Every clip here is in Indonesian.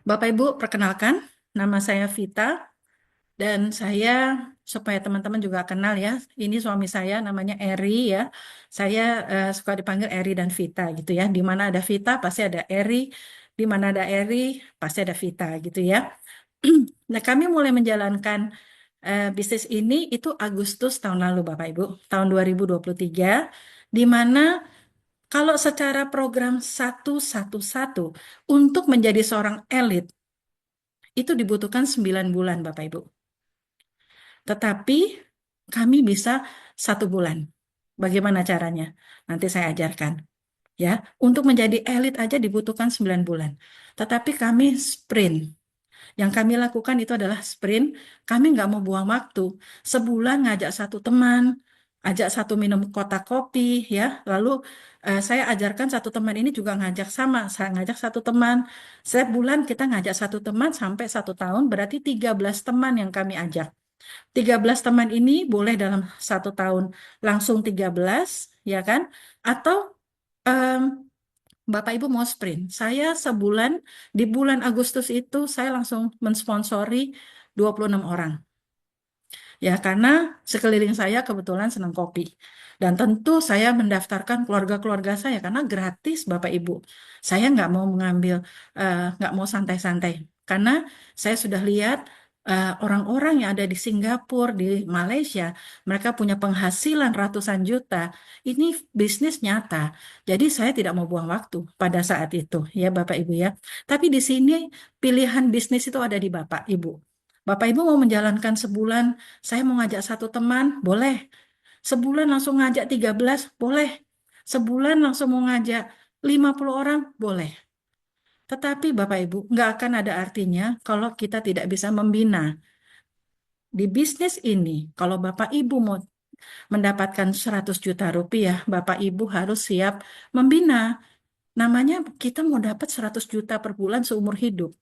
Bapak Ibu, perkenalkan, nama saya Vita dan saya supaya teman-teman juga kenal ya. Ini suami saya namanya Eri ya. Saya suka dipanggil Eri dan Vita gitu ya. Di mana ada Vita pasti ada Eri, di mana ada Eri pasti ada Vita gitu ya. Nah, kami mulai menjalankan bisnis ini itu Agustus tahun lalu Bapak Ibu, tahun 2023, di mana kalau secara program 111 untuk menjadi seorang elit itu dibutuhkan 9 bulan, Bapak Ibu. Tetapi kami bisa 1 bulan. Bagaimana caranya? Nanti saya ajarkan. Ya, untuk menjadi elit aja dibutuhkan 9 bulan. Tetapi kami sprint. Yang kami lakukan itu adalah sprint. Kami nggak mau buang waktu. Sebulan ngajak satu teman, ajak satu minum kotak kopi, ya. Lalu saya ajarkan satu teman ini juga ngajak sama. Saya ngajak satu teman. Setiap bulan kita ngajak satu teman sampai 1 tahun, berarti 13 teman yang kami ajak. 13 teman ini boleh dalam 1 tahun langsung 13, ya kan? Atau em, Bapak Ibu mau sprint. Saya sebulan, di bulan Agustus itu saya langsung mensponsori 26 orang. Ya, karena sekeliling saya kebetulan senang kopi. Dan tentu saya mendaftarkan keluarga-keluarga saya karena gratis Bapak Ibu. Saya nggak mau mengambil, nggak mau santai-santai. Karena saya sudah lihat orang-orang yang ada di Singapura, di Malaysia, mereka punya penghasilan ratusan juta. Ini bisnis nyata. Jadi saya tidak mau buang waktu pada saat itu, ya Bapak Ibu ya. Tapi di sini pilihan bisnis itu ada di Bapak Ibu. Bapak Ibu mau menjalankan sebulan, saya mau ngajak satu teman, boleh. Sebulan langsung ngajak 13, boleh. Sebulan langsung mau ngajak 50 orang, boleh. Tetapi Bapak Ibu, nggak akan ada artinya kalau kita tidak bisa membina. Di bisnis ini, kalau Bapak Ibu mau mendapatkan 100 juta rupiah, Bapak Ibu harus siap membina. Namanya kita mau dapat 100 juta per bulan seumur hidup.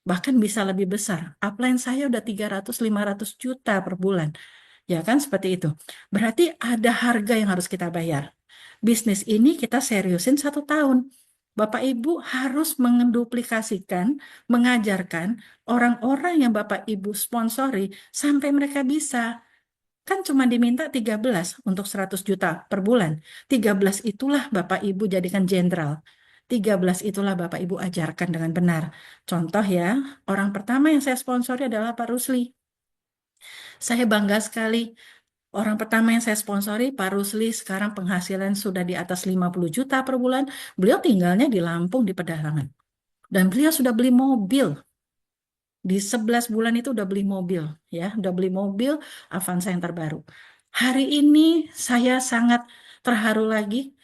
Bahkan bisa lebih besar. Upline saya udah 300-500 juta per bulan. Ya kan seperti itu. Berarti ada harga yang harus kita bayar. Bisnis ini kita seriusin 1 tahun. Bapak Ibu harus menduplikasikan, mengajarkan orang-orang yang Bapak Ibu sponsori sampai mereka bisa. Kan cuma diminta 13 untuk 100 juta per bulan. 13 itulah Bapak Ibu jadikan jenderal. 13 itulah Bapak Ibu ajarkan dengan benar. Contoh ya, orang pertama yang saya sponsori adalah Pak Rusli. Saya bangga sekali. Orang pertama yang saya sponsori, Pak Rusli, sekarang penghasilan sudah di atas 50 juta per bulan. Beliau tinggalnya di Lampung, di Pedalangan. Dan beliau sudah beli mobil. Di 11 bulan itu udah beli mobil. Ya, udah beli mobil Avanza yang terbaru. Hari ini saya sangat terharu lagi.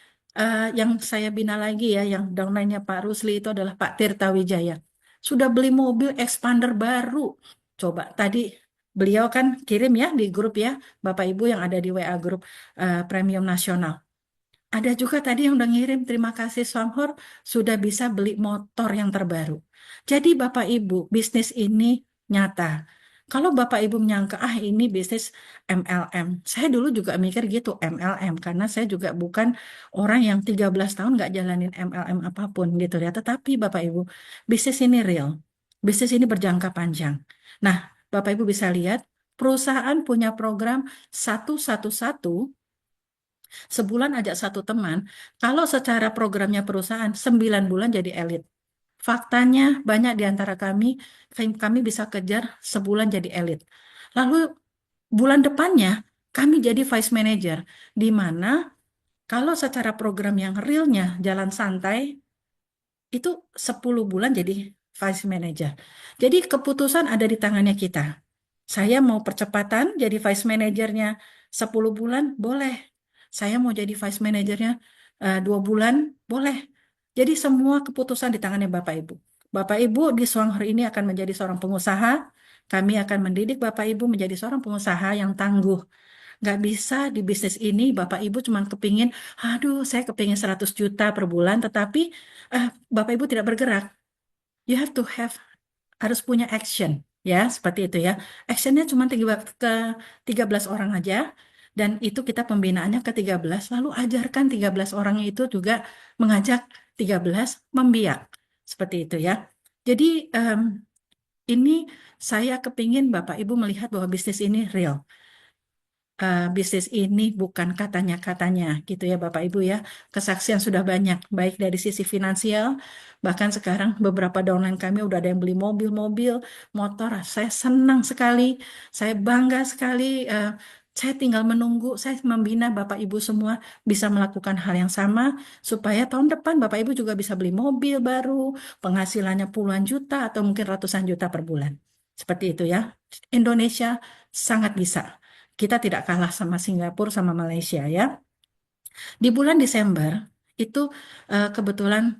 Yang saya bina lagi ya, yang downline-nya Pak Rusli itu adalah Pak Tirta Wijaya. Sudah beli mobil expander baru. Coba tadi beliau kan kirim ya di grup ya, Bapak Ibu yang ada di WA grup Premium Nasional. Ada juga tadi yang udah ngirim, terima kasih Somhor, sudah bisa beli motor yang terbaru. Jadi Bapak Ibu, bisnis ini nyata. Kalau Bapak Ibu menyangka, ah ini bisnis MLM. Saya dulu juga mikir gitu, MLM. Karena saya juga bukan orang yang 13 tahun nggak jalanin MLM apapun gitu ya. Tetapi Bapak Ibu, bisnis ini real. Bisnis ini berjangka panjang. Nah, Bapak Ibu bisa lihat, perusahaan punya program 111 sebulan ajak satu teman, kalau secara programnya perusahaan 9 bulan jadi elit. Faktanya banyak di antara kami bisa kejar sebulan jadi elit. Lalu bulan depannya kami jadi vice manager, di mana kalau secara program yang realnya jalan santai, itu 10 bulan jadi vice manager. Jadi keputusan ada di tangannya kita. Saya mau percepatan jadi vice manajernya 10 bulan, boleh. Saya mau jadi vice manajernya 2 bulan, boleh. Jadi semua keputusan di tangannya Bapak Ibu. Bapak Ibu di Swanghor ini akan menjadi seorang pengusaha. Kami akan mendidik Bapak Ibu menjadi seorang pengusaha yang tangguh. Nggak bisa di bisnis ini Bapak Ibu cuma kepingin, aduh saya kepingin 100 juta per bulan, tetapi Bapak Ibu tidak bergerak. You have to have harus punya action ya seperti itu ya. Actionnya cuma ke 13 orang aja dan itu kita pembinaannya ke 13 lalu ajarkan 13 orang itu juga mengajak 13 membiak seperti itu ya. Jadi ini saya kepingin Bapak Ibu melihat bahwa bisnis ini real. Bisnis ini bukan katanya-katanya gitu ya Bapak Ibu ya. Kesaksian sudah banyak, baik dari sisi finansial, bahkan sekarang beberapa downline kami udah ada yang beli mobil-mobil, motor. Saya senang sekali, saya bangga sekali. Saya tinggal menunggu, saya membina Bapak Ibu semua bisa melakukan hal yang sama, supaya tahun depan Bapak Ibu juga bisa beli mobil baru, penghasilannya puluhan juta atau mungkin ratusan juta per bulan. Seperti itu ya. Indonesia sangat bisa. Kita tidak kalah sama Singapura sama Malaysia ya. Di bulan Desember itu kebetulan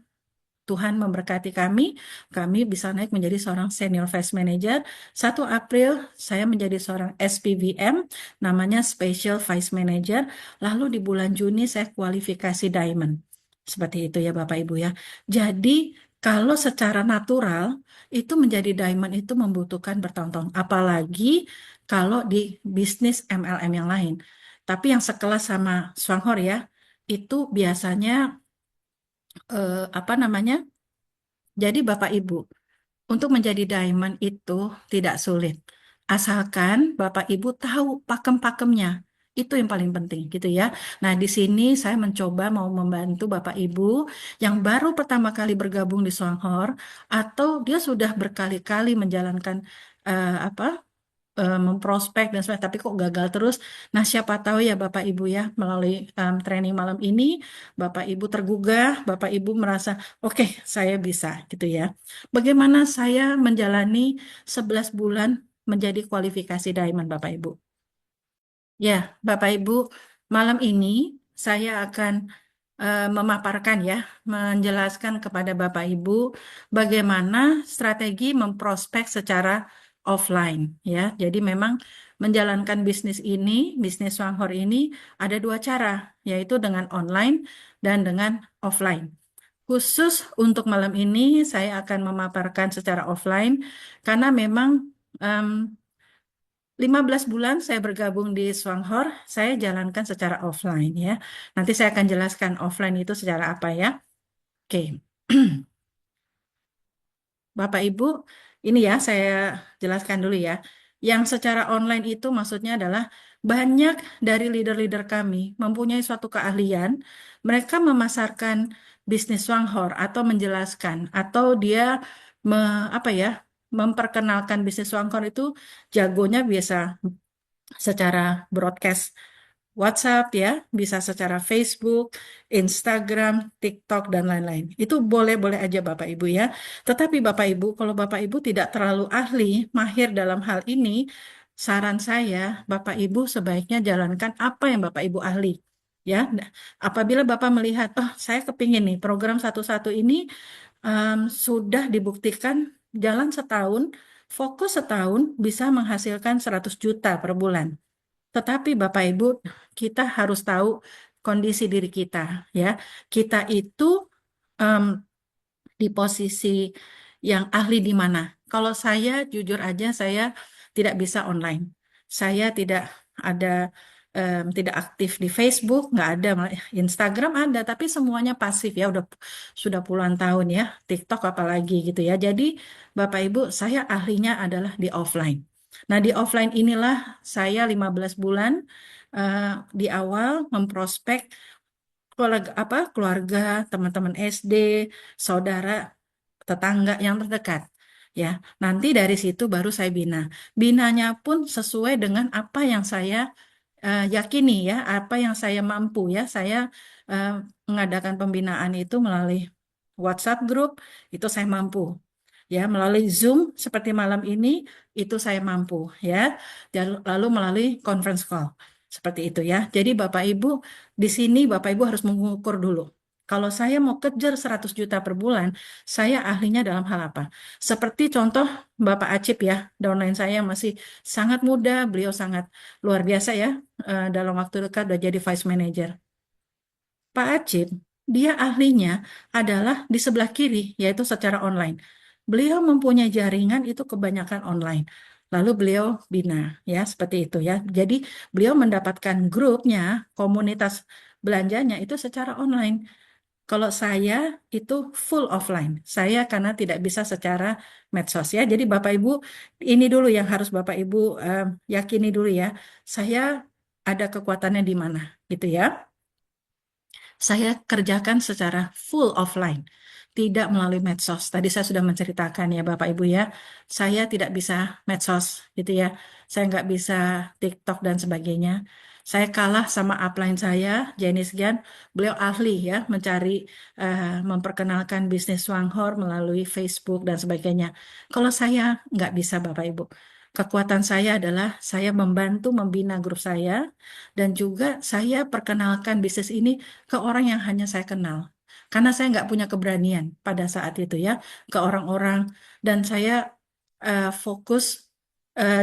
Tuhan memberkati kami, kami bisa naik menjadi seorang senior vice manager. 1 April saya menjadi seorang SPVM, namanya Special Vice Manager. Lalu di bulan Juni saya kualifikasi Diamond. Seperti itu ya Bapak Ibu ya. Jadi kalau secara natural itu menjadi Diamond itu membutuhkan bertahun-tahun. Apalagi kalau di bisnis MLM yang lain. Tapi yang sekelas sama Swanghor ya, itu biasanya apa namanya? Jadi Bapak Ibu, untuk menjadi diamond itu tidak sulit. Asalkan Bapak Ibu tahu pakem-pakemnya. Itu yang paling penting gitu ya. Nah, di sini saya mencoba mau membantu Bapak Ibu yang baru pertama kali bergabung di Songhor atau dia sudah berkali-kali menjalankan apa memprospek dan sebagainya, tapi kok gagal terus. Nah, siapa tahu ya Bapak Ibu ya, melalui training malam ini, Bapak Ibu tergugah, Bapak Ibu merasa, oke, saya bisa gitu ya. Bagaimana saya menjalani 11 bulan menjadi kualifikasi Diamond, Bapak Ibu? Ya, Bapak Ibu, malam ini saya akan memaparkan ya, menjelaskan kepada Bapak Ibu bagaimana strategi memprospek secara offline ya. Jadi memang menjalankan bisnis ini, bisnis Swanghor ini ada 2 cara, yaitu dengan online dan dengan offline. Khusus untuk malam ini saya akan memaparkan secara offline karena memang em, 15 bulan saya bergabung di Swanghor, saya jalankan secara offline ya. Nanti saya akan jelaskan offline itu secara apa ya. Oke, Bapak Ibu, ini ya saya jelaskan dulu ya. Yang secara online itu maksudnya adalah banyak dari leader-leader kami mempunyai suatu keahlian, mereka memasarkan bisnis Swanghor atau menjelaskan atau dia apa ya, memperkenalkan bisnis Swanghor itu jagonya biasa secara broadcast WhatsApp ya, bisa secara Facebook, Instagram, TikTok, dan lain-lain. Itu boleh-boleh aja Bapak Ibu ya. Tetapi Bapak Ibu, kalau Bapak Ibu tidak terlalu ahli, mahir dalam hal ini, saran saya, Bapak Ibu sebaiknya jalankan apa yang Bapak Ibu ahli. Ya, apabila Bapak melihat, oh saya kepingin nih program satu-satu ini sudah dibuktikan jalan setahun, fokus setahun bisa menghasilkan 100 juta per bulan. Tetapi Bapak Ibu, kita harus tahu kondisi diri kita, ya. Kita itu em, di posisi yang ahli di mana. Kalau saya jujur aja, saya tidak bisa online. Saya tidak ada, tidak aktif di Facebook, nggak ada. Malah Instagram ada, tapi semuanya pasif ya. Udah sudah puluhan tahun ya. TikTok apalagi gitu ya. Jadi Bapak Ibu, saya ahlinya adalah di offline. Nah, di offline inilah saya 15 bulan eh, di awal memprospek keluarga, teman-teman SD, saudara, tetangga yang terdekat. Ya, nanti dari situ baru saya bina. Binanya pun sesuai dengan apa yang saya yakini ya, apa yang saya mampu ya. Saya eh, mengadakan pembinaan itu melalui WhatsApp group, itu saya mampu. Ya, melalui Zoom seperti malam ini itu saya mampu ya. Dan lalu melalui conference call. Seperti itu ya. Jadi Bapak Ibu di sini Bapak Ibu harus mengukur dulu. Kalau saya mau kejar 100 juta per bulan, saya ahlinya dalam hal apa? Seperti contoh Bapak Acip ya, downline saya yang masih sangat muda, beliau sangat luar biasa ya, dalam waktu dekat udah jadi vice manager. Pak Acip, dia ahlinya adalah di sebelah kiri, yaitu secara online. Beliau mempunyai jaringan itu kebanyakan online. Lalu beliau bina, ya seperti itu ya. Jadi beliau mendapatkan grupnya, komunitas belanjanya itu secara online. Kalau saya itu full offline. Saya karena tidak bisa secara medsos ya. Jadi Bapak Ibu ini dulu yang harus Bapak Ibu yakini dulu ya. Saya ada kekuatannya di mana gitu ya. Saya kerjakan secara full offline, tidak melalui medsos. Tadi saya sudah menceritakan ya Bapak Ibu ya, saya tidak bisa medsos gitu ya. Saya nggak bisa TikTok dan sebagainya. Saya kalah sama upline saya, Janice Gan. Beliau ahli ya mencari, memperkenalkan bisnis Swanghor melalui Facebook dan sebagainya. Kalau saya nggak bisa Bapak Ibu. Kekuatan saya adalah saya membantu membina grup saya dan juga saya perkenalkan bisnis ini ke orang yang hanya saya kenal. Karena saya nggak punya keberanian pada saat itu ya ke orang-orang dan saya fokus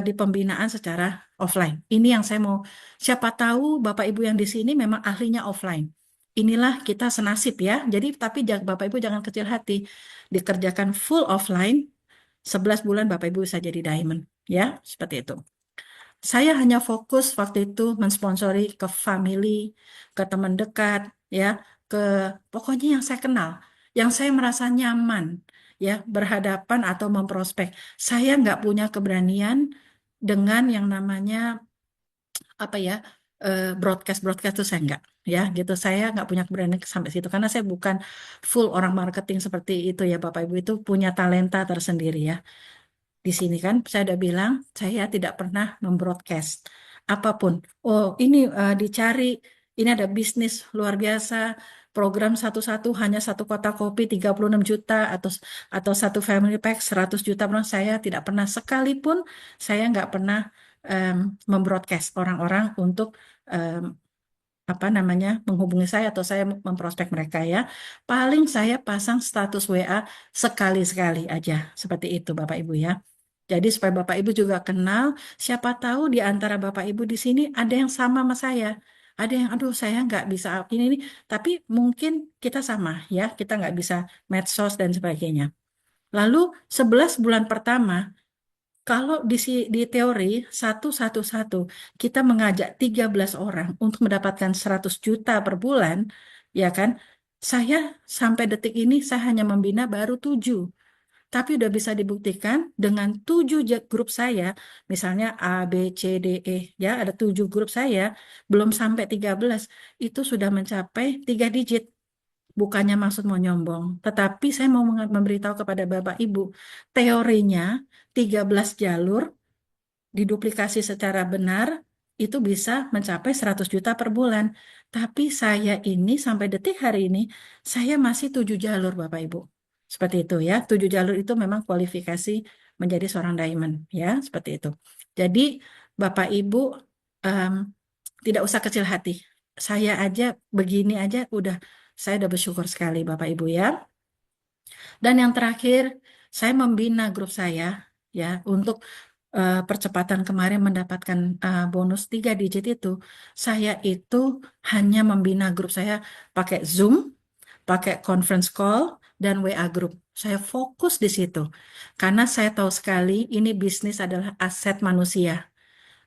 di pembinaan secara offline. Ini yang saya mau. Siapa tahu Bapak Ibu yang di sini memang ahlinya offline. Inilah kita senasib ya. Jadi tapi Bapak Ibu jangan kecil hati. Dikerjakan full offline, 11 bulan Bapak Ibu bisa jadi diamond ya, seperti itu. Saya hanya fokus waktu itu mensponsori ke family, ke teman dekat, ya, ke pokoknya yang saya kenal, yang saya merasa nyaman, ya, berhadapan atau memprospek. Saya nggak punya keberanian dengan yang namanya apa ya, broadcast broadcast itu saya nggak, ya, gitu. Saya nggak punya keberanian sampai situ karena saya bukan full orang marketing seperti itu ya, Bapak Ibu itu punya talenta tersendiri ya. Di sini kan saya udah bilang saya tidak pernah membroadcast apapun. Oh, ini dicari, ini ada bisnis luar biasa, program satu-satu hanya satu kotak kopi 36 juta atau satu family pack 100 juta. Saya tidak pernah sekalipun saya nggak pernah em, membroadcast orang-orang untuk em, apa namanya menghubungi saya atau saya memprospek mereka ya. Paling saya pasang status WA sekali-sekali aja seperti itu Bapak Ibu ya. Jadi supaya Bapak Ibu juga kenal, siapa tahu di antara Bapak Ibu di sini ada yang sama sama saya. Ada yang, aduh saya nggak bisa ini, tapi mungkin kita sama ya, kita nggak bisa medsos dan sebagainya. Lalu 11 bulan pertama, kalau di teori satu kita mengajak 13 orang untuk mendapatkan 100 juta per bulan, ya kan? Saya sampai detik ini saya hanya membina baru 7. Tapi udah bisa dibuktikan dengan 7 grup saya, misalnya A, B, C, D, E, ya ada 7 grup saya, belum sampai 13, itu sudah mencapai 3 digit. Bukannya maksud mau nyombong, tetapi saya mau memberitahu kepada Bapak Ibu, teorinya 13 jalur diduplikasi secara benar, itu bisa mencapai 100 juta per bulan. Tapi saya ini sampai detik hari ini, saya masih 7 jalur Bapak Ibu. Seperti itu ya, 7 jalur itu memang kualifikasi menjadi seorang diamond ya, seperti itu. Jadi Bapak Ibu em, tidak usah kecil hati. Saya aja begini aja saya udah bersyukur sekali Bapak Ibu ya. Dan yang terakhir, saya membina grup saya ya untuk percepatan kemarin mendapatkan bonus 3 digit itu. Saya itu hanya membina grup saya pakai Zoom, pakai conference call, dan WA group. Saya fokus di situ. Karena saya tahu sekali ini bisnis adalah aset manusia.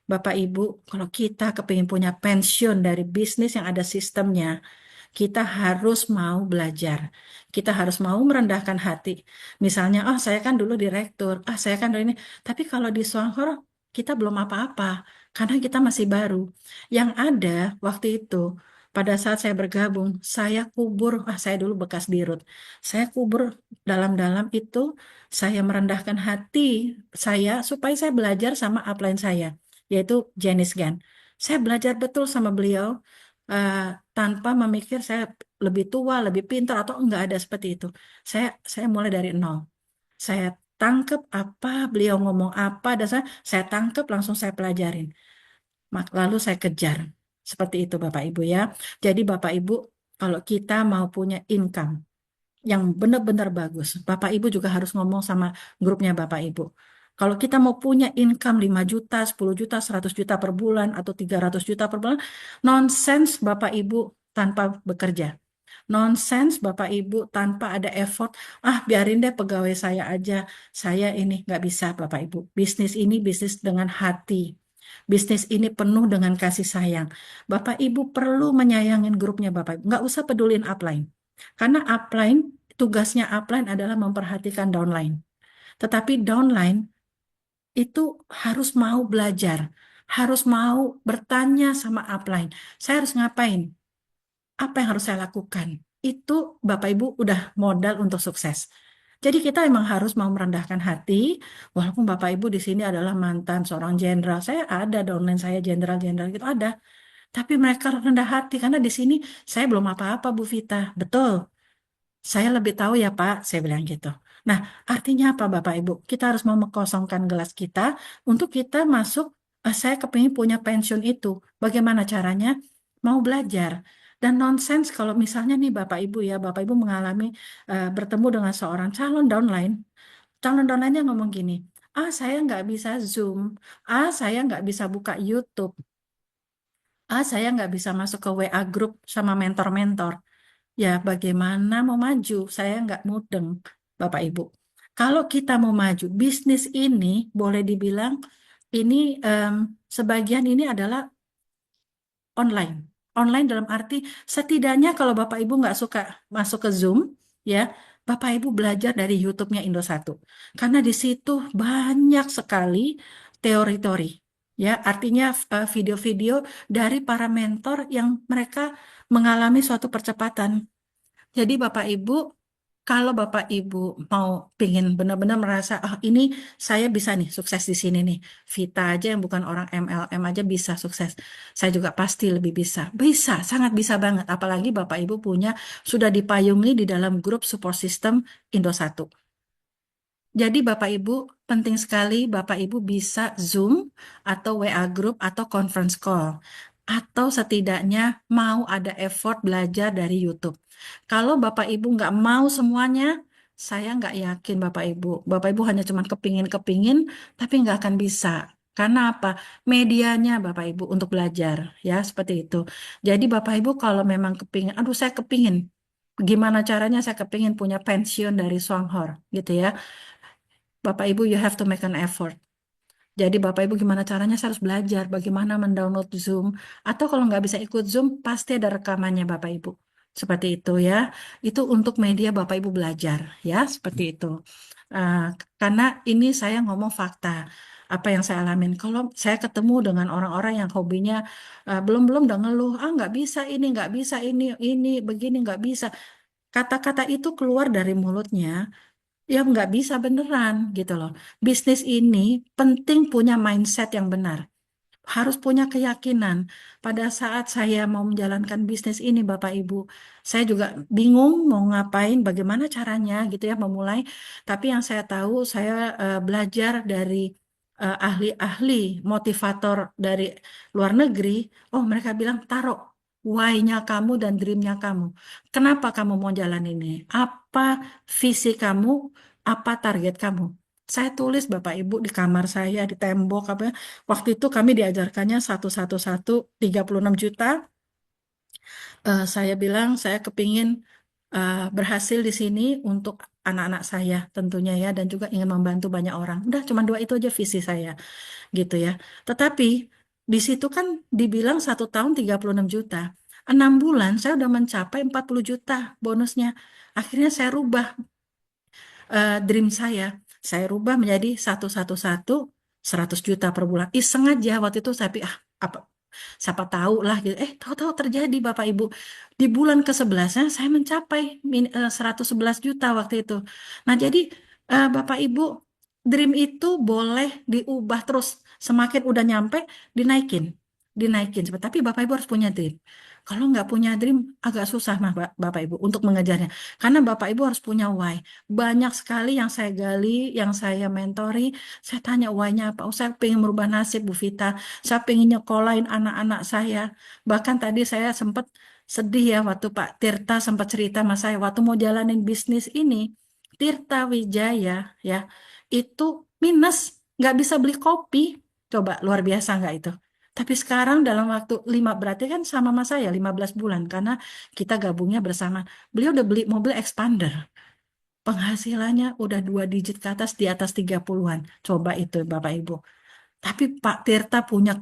Bapak Ibu, kalau kita kepingin punya pensiun dari bisnis yang ada sistemnya, kita harus mau belajar. Kita harus mau merendahkan hati. Misalnya, oh saya kan dulu direktur, saya kan dulu ini. Tapi kalau di Swanghor, kita belum apa-apa. Karena kita masih baru. Yang ada waktu itu, pada saat saya bergabung, saya kubur, saya dulu bekas dirut. Saya kubur dalam-dalam itu, saya merendahkan hati saya supaya saya belajar sama upline saya, yaitu Janice Gan. Saya belajar betul sama beliau, eh, tanpa memikir saya lebih tua, lebih pintar atau enggak ada seperti itu. Saya mulai dari nol. Saya tangkep apa beliau ngomong apa dan saya tangkep langsung saya pelajarin. Lalu saya kejar. Seperti itu Bapak Ibu ya. Jadi Bapak Ibu kalau kita mau punya income yang benar-benar bagus, Bapak Ibu juga harus ngomong sama grupnya Bapak Ibu. Kalau kita mau punya income 5 juta, 10 juta, 100 juta per bulan, atau 300 juta per bulan, nonsense Bapak Ibu tanpa bekerja. Nonsense Bapak Ibu tanpa ada effort, biarin deh pegawai saya aja, saya ini nggak bisa Bapak Ibu. Bisnis ini bisnis dengan hati. Bisnis ini penuh dengan kasih sayang. Bapak Ibu perlu menyayangin grupnya Bapak Ibu. Nggak usah pedulin upline. Karena upline, tugasnya upline adalah memperhatikan downline. Tetapi downline itu harus mau belajar, harus mau bertanya sama upline. Saya harus ngapain? Apa yang harus saya lakukan? Itu Bapak Ibu udah modal untuk sukses. Jadi kita emang harus mau merendahkan hati, walaupun Bapak Ibu di sini adalah mantan seorang jenderal. Saya ada downline saya jenderal-jenderal gitu ada. Tapi mereka rendah hati karena di sini saya belum apa-apa Bu Vita. Betul. Saya lebih tahu ya Pak, saya bilang gitu. Nah, artinya apa Bapak Ibu? Kita harus mau mengkosongkan gelas kita untuk kita masuk, saya kepingin punya pensiun itu. Bagaimana caranya? Mau belajar. Dan nonsens kalau misalnya nih Bapak Ibu ya, Bapak Ibu mengalami bertemu dengan seorang calon downline. Calon downline-nya ngomong gini, saya nggak bisa Zoom, saya nggak bisa buka YouTube, saya nggak bisa masuk ke WA group sama mentor-mentor. Ya, bagaimana mau maju? Saya nggak mudeng, Bapak Ibu. Kalau kita mau maju, bisnis ini boleh dibilang ini em, sebagian ini adalah online. Online dalam arti setidaknya kalau Bapak Ibu nggak suka masuk ke Zoom, ya, Bapak Ibu belajar dari YouTube-nya Indosatu. Karena di situ banyak sekali teori-teori. Ya, artinya video-video dari para mentor yang mereka mengalami suatu percepatan. Jadi Bapak Ibu, kalau Bapak Ibu mau pingin benar-benar merasa, ah ini saya bisa nih sukses di sini nih. Vita aja yang bukan orang MLM aja bisa sukses. Saya juga pasti lebih bisa. Bisa, sangat bisa banget. Apalagi Bapak Ibu punya, sudah dipayungi di dalam grup support system Indosatu. Jadi Bapak Ibu, penting sekali Bapak Ibu bisa Zoom atau WA Group atau conference call. Atau setidaknya mau ada effort belajar dari YouTube. Kalau Bapak Ibu nggak mau semuanya, saya nggak yakin Bapak Ibu. Bapak Ibu hanya cuma kepingin-kepingin, tapi nggak akan bisa. Karena apa? Medianya Bapak Ibu untuk belajar. Ya, seperti itu. Jadi Bapak Ibu kalau memang kepingin, aduh saya kepingin. Gimana caranya saya kepingin punya pensiun dari Songhor gitu ya. Bapak Ibu, you have to make an effort. Jadi Bapak Ibu gimana caranya saya harus belajar bagaimana mendownload Zoom. Atau kalau nggak bisa ikut Zoom, pasti ada rekamannya Bapak Ibu. Seperti itu ya. Itu untuk media Bapak Ibu belajar ya, seperti itu. Eh, karena ini saya ngomong fakta. Apa yang saya alamin. Kalau saya ketemu dengan orang-orang yang hobinya belum-belum udah ngeluh, nggak bisa ini, nggak bisa ini, begini, nggak bisa. Kata-kata itu keluar dari mulutnya ya nggak bisa beneran gitu loh. Bisnis ini penting punya mindset yang benar. Harus punya keyakinan. Pada saat saya mau menjalankan bisnis ini, Bapak Ibu, saya juga bingung mau ngapain, bagaimana caranya gitu ya memulai. Tapi yang saya tahu, saya belajar dari ahli-ahli motivator dari luar negeri. Oh, mereka bilang taruh why-nya kamu dan dream-nya kamu. Kenapa kamu mau jalan ini? Apa visi kamu? Apa target kamu? Saya tulis Bapak Ibu di kamar saya, di tembok apa. Waktu itu kami diajarkannya 111 36 juta. Saya bilang saya kepingin berhasil di sini untuk anak-anak saya tentunya ya dan juga ingin membantu banyak orang. Udah cuma dua itu aja visi saya gitu ya. Tetapi di situ kan dibilang 1 tahun 36 juta. 6 bulan saya udah mencapai 40 juta bonusnya. Akhirnya saya rubah dream saya. Saya rubah menjadi 111 100 juta per bulan. Iseng aja waktu itu saya pikir, apa siapa tahu lah gitu. Tahu-tahu terjadi Bapak Ibu. Di bulan ke-11-nya saya mencapai 111 juta waktu itu. Nah, jadi Bapak Ibu, dream itu boleh diubah terus. Semakin udah nyampe, dinaikin. Dinaikin. Tapi Bapak Ibu harus punya dream. Kalau nggak punya dream, agak susah mah Bapak Ibu untuk mengejarnya. Karena Bapak Ibu harus punya why. Banyak sekali yang saya gali, yang saya mentori, saya tanya why-nya apa. Oh, saya pengen merubah nasib Bu Vita. Saya pengen nyekolahin anak-anak saya. Bahkan tadi saya sempat sedih ya waktu Pak Tirta sempat cerita sama saya waktu mau jalanin bisnis ini. Tirta Wijaya ya itu minus nggak bisa beli kopi. Coba luar biasa nggak itu? Tapi sekarang dalam waktu 5 berarti kan sama mas saya 15 bulan karena kita gabungnya bersama. Beliau udah beli mobil expander. Penghasilannya udah 2 digit ke atas di atas 30-an. Coba itu Bapak Ibu. Tapi Pak Tirta punya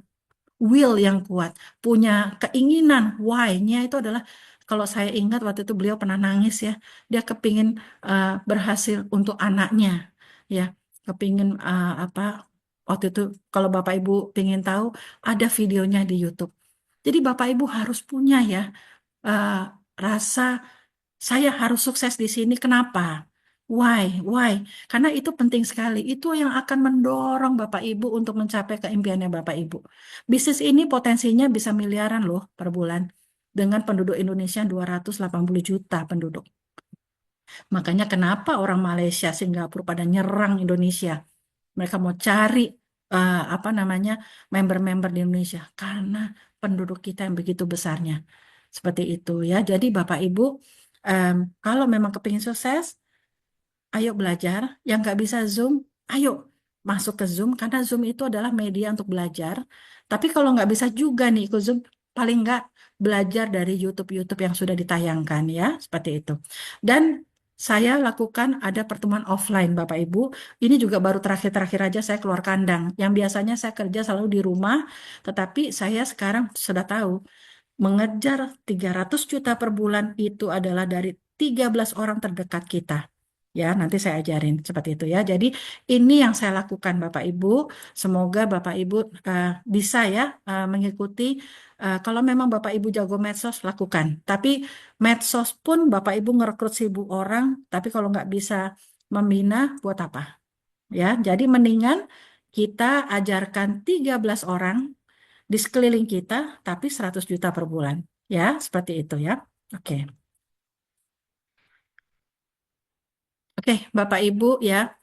will yang kuat, punya keinginan. Why-nya itu adalah kalau saya ingat waktu itu beliau pernah nangis ya, dia kepingin berhasil untuk anaknya, ya, kepingin apa? Waktu itu kalau Bapak Ibu ingin tahu, ada videonya di YouTube. Jadi Bapak Ibu harus punya ya eh, rasa saya harus sukses di sini. Kenapa? Why? Why? Karena itu penting sekali. Itu yang akan mendorong Bapak Ibu untuk mencapai keimpiannya Bapak Ibu. Bisnis ini potensinya bisa miliaran loh per bulan. Dengan penduduk Indonesia 280 juta penduduk. Makanya kenapa orang Malaysia, Singapura pada nyerang Indonesia. Mereka mau cari apa namanya member-member di Indonesia karena penduduk kita yang begitu besarnya. Seperti itu ya. Jadi Bapak Ibu, em, kalau memang kepingin sukses, ayo belajar. Yang nggak bisa Zoom, ayo masuk ke Zoom karena Zoom itu adalah media untuk belajar. Tapi kalau nggak bisa juga nih ikut Zoom, paling nggak belajar dari YouTube-YouTube yang sudah ditayangkan ya, seperti itu. Dan saya lakukan ada pertemuan offline Bapak Ibu. Ini juga baru terakhir-terakhir aja saya keluar kandang. Yang biasanya saya kerja selalu di rumah, tetapi saya sekarang sudah tahu mengejar 300 juta per bulan itu adalah dari 13 orang terdekat kita. Ya, nanti saya ajarin seperti itu ya. Jadi ini yang saya lakukan Bapak Ibu. Semoga Bapak Ibu bisa ya mengikuti. Kalau memang Bapak Ibu jago medsos, lakukan. Tapi medsos pun Bapak Ibu ngerekrut 1.000 orang, tapi kalau nggak bisa membina, buat apa? Ya, jadi mendingan kita ajarkan 13 orang di sekeliling kita, tapi 100 juta per bulan. Ya, seperti itu ya. Oke. Oke, Bapak Ibu ya,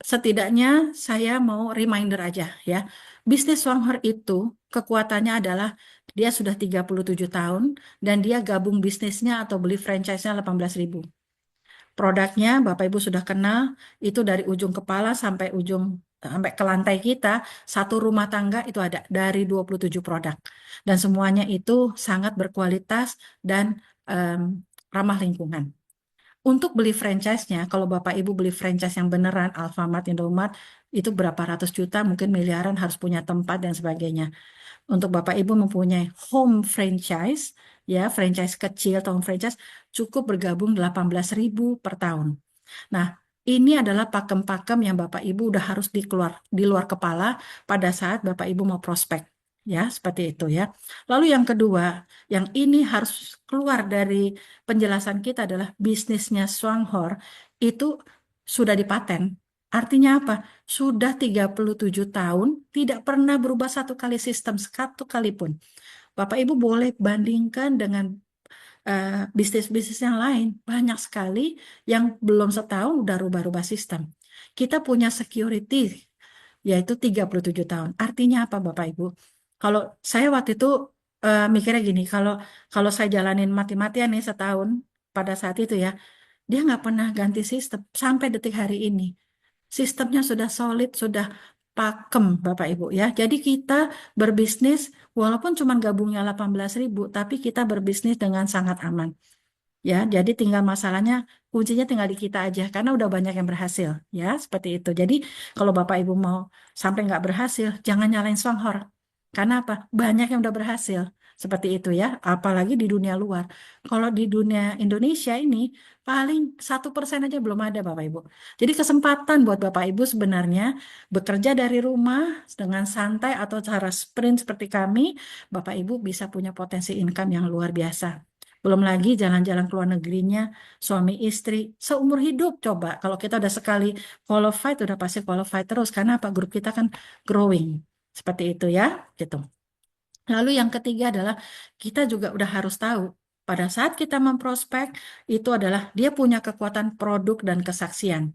setidaknya saya mau reminder aja ya. Bisnis Songhor itu kekuatannya adalah dia sudah 37 tahun dan dia gabung bisnisnya atau beli franchise-nya 18.000. Produknya Bapak Ibu sudah kenal, itu dari ujung kepala sampai ke lantai kita, satu rumah tangga itu ada dari 27 produk. Dan semuanya itu sangat berkualitas dan em, ramah lingkungan. Untuk beli franchise-nya, kalau Bapak Ibu beli franchise yang beneran Alfamart, Indomart, itu berapa ratus juta, mungkin miliaran harus punya tempat dan sebagainya. Untuk Bapak Ibu mempunyai home franchise, ya franchise kecil atau home franchise, cukup bergabung 18.000 per tahun. Nah, ini adalah pakem-pakem yang Bapak Ibu udah harus di luar kepala pada saat Bapak Ibu mau prospek. Ya, seperti itu ya. Lalu yang kedua, yang ini harus keluar dari penjelasan kita adalah bisnisnya Swanghor itu sudah dipaten. Artinya apa? Sudah 37 tahun tidak pernah berubah satu kali sistem, satu kali pun. Bapak Ibu boleh bandingkan dengan bisnis-bisnis yang lain. Banyak sekali yang belum setahun udah rubah-rubah sistem. Kita punya security, yaitu 37 tahun. Artinya apa Bapak Ibu? Kalau saya waktu itu mikirnya gini, kalau kalau saya jalanin mati-matian nih setahun pada saat itu ya, dia nggak pernah ganti sistem sampai detik hari ini. Sistemnya sudah solid, sudah pakem Bapak Ibu ya. Jadi kita berbisnis walaupun cuma gabungnya 18.000, tapi kita berbisnis dengan sangat aman. Ya, jadi tinggal masalahnya kuncinya tinggal di kita aja karena udah banyak yang berhasil ya seperti itu. Jadi kalau Bapak Ibu mau sampai nggak berhasil, jangan nyalain Songhor. Karena apa? Banyak yang udah berhasil seperti itu ya. Apalagi di dunia luar. Kalau di dunia Indonesia ini paling 1% aja belum ada Bapak Ibu. Jadi kesempatan buat Bapak Ibu sebenarnya bekerja dari rumah dengan santai atau cara sprint seperti kami, Bapak Ibu bisa punya potensi income yang luar biasa. Belum lagi jalan-jalan ke luar negerinya, suami istri, seumur hidup coba. Kalau kita udah sekali qualified, udah pasti qualified terus. Karena apa? Grup kita kan growing. Seperti itu ya, gitu. Lalu yang ketiga adalah kita juga udah harus tahu pada saat kita memprospek itu adalah dia punya kekuatan produk dan kesaksian.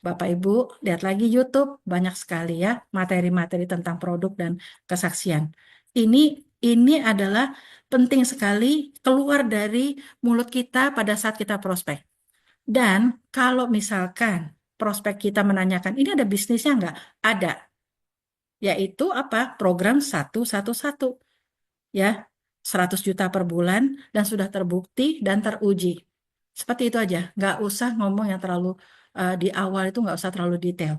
Bapak Ibu lihat lagi YouTube banyak sekali ya materi-materi tentang produk dan kesaksian. Ini ini adalah penting sekali keluar dari mulut kita pada saat kita prospek. Dan kalau misalkan prospek kita menanyakan ini ada bisnisnya nggak? Ada, yaitu apa? Program 111 ya 100 juta per bulan dan sudah terbukti dan teruji. Seperti itu aja, nggak usah ngomong yang terlalu di awal itu nggak usah terlalu detail.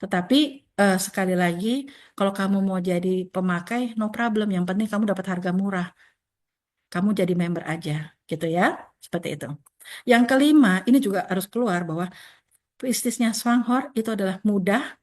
Tetapi sekali lagi, kalau kamu mau jadi pemakai, no problem. Yang penting kamu dapat harga murah. Kamu jadi member aja, gitu ya. Seperti itu. Yang kelima, ini juga harus keluar bahwa bisnisnya Swanghor itu adalah mudah,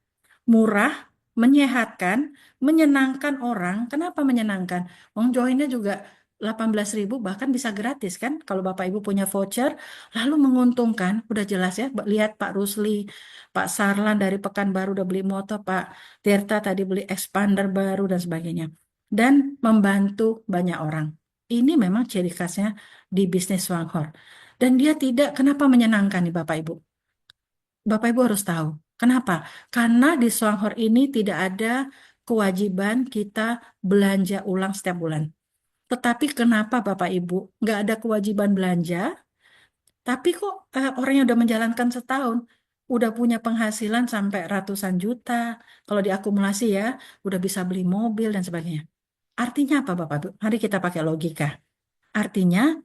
murah, menyehatkan, menyenangkan orang. Kenapa menyenangkan? Wong joinnya juga 18.000 bahkan bisa gratis kan? Kalau Bapak Ibu punya voucher, lalu menguntungkan, udah jelas ya. Lihat Pak Rusli, Pak Sarlan dari Pekanbaru udah beli motor, Pak Tirta tadi beli expander baru dan sebagainya. Dan membantu banyak orang. Ini memang ciri khasnya di bisnis Swanghor. Dan dia tidak, kenapa menyenangkan nih Bapak Ibu? Bapak Ibu harus tahu. Kenapa? Karena di Swanghor ini tidak ada kewajiban kita belanja ulang setiap bulan. Tetapi kenapa Bapak Ibu nggak ada kewajiban belanja, tapi kok orang yang udah menjalankan setahun, udah punya penghasilan sampai ratusan juta, kalau diakumulasi ya, udah bisa beli mobil dan sebagainya. Artinya apa Bapak Ibu? Mari kita pakai logika. Artinya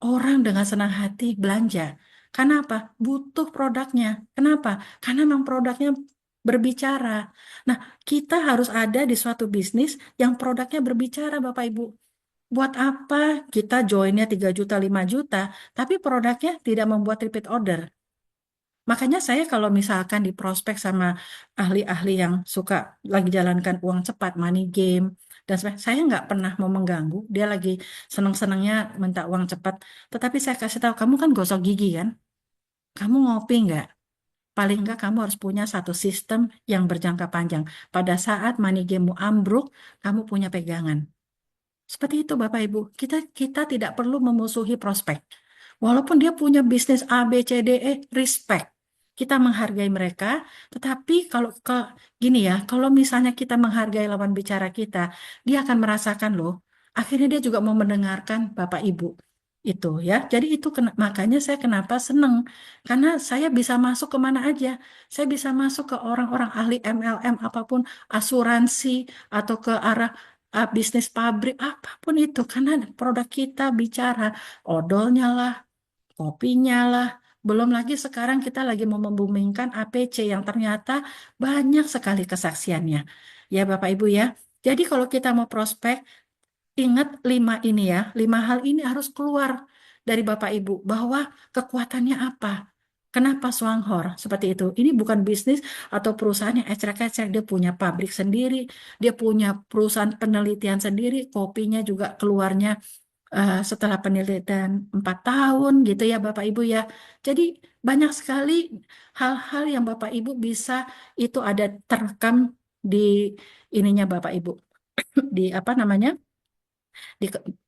orang dengan senang hati belanja. Karena apa? Butuh produknya. Kenapa? Karena memang produknya berbicara. Nah, kita harus ada di suatu bisnis yang produknya berbicara, Bapak Ibu. Buat apa kita joinnya 3 juta, 5 juta, tapi produknya tidak membuat repeat order? Makanya saya kalau misalkan di prospek sama ahli-ahli yang suka lagi jalankan uang cepat, money game, dan sebagainya, saya nggak pernah mau mengganggu. Dia lagi seneng-senengnya minta uang cepat. Tetapi saya kasih tahu, kamu kan gosok gigi kan? Kamu ngopi nggak? Paling nggak kamu harus punya satu sistem yang berjangka panjang. Pada saat money game-mu ambruk, kamu punya pegangan. Seperti itu Bapak Ibu. Kita tidak perlu memusuhi prospek. Walaupun dia punya bisnis A, B, C, D, E, respect. Kita menghargai mereka, tetapi gini ya, kalau misalnya kita menghargai lawan bicara kita, dia akan merasakan loh. Akhirnya dia juga mau mendengarkan Bapak Ibu. Itu ya. Jadi itu makanya saya kenapa seneng. Karena saya bisa masuk kemana aja. Saya bisa masuk ke orang-orang ahli MLM apapun, asuransi, atau ke arah bisnis pabrik, apapun itu. Karena produk kita bicara, odolnya lah, kopinya lah. Belum lagi sekarang kita lagi mau membumingkan APC yang ternyata banyak sekali kesaksiannya. Ya Bapak Ibu ya. Jadi kalau kita mau prospek, ingat 5 ini ya, 5 hal ini harus keluar dari Bapak Ibu bahwa kekuatannya apa. Kenapa Swanghor seperti itu? Ini bukan bisnis atau perusahaan yang ecek-ecek. Dia punya pabrik sendiri, dia punya perusahaan penelitian sendiri, kopinya juga keluarnya setelah penelitian 4 tahun gitu ya Bapak Ibu ya. Jadi banyak sekali hal-hal yang Bapak Ibu bisa itu ada terekam di ininya Bapak Ibu. Di apa namanya? Di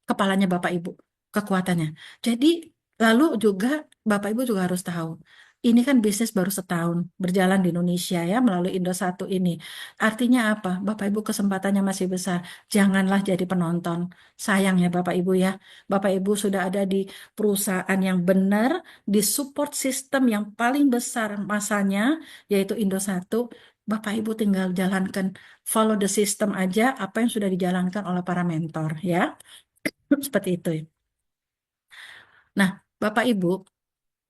kepalanya Bapak Ibu, kekuatannya. Jadi lalu juga Bapak Ibu juga harus tahu, ini kan bisnis baru setahun berjalan di Indonesia ya melalui Indosat ini. Artinya apa? Bapak Ibu kesempatannya masih besar. Janganlah jadi penonton. Sayang ya Bapak Ibu ya. Bapak Ibu sudah ada di perusahaan yang benar, di support system yang paling besar masanya, yaitu Indosat. Bapak Ibu tinggal jalankan, follow the system aja apa yang sudah dijalankan oleh para mentor ya. Seperti itu. Nah, Bapak Ibu,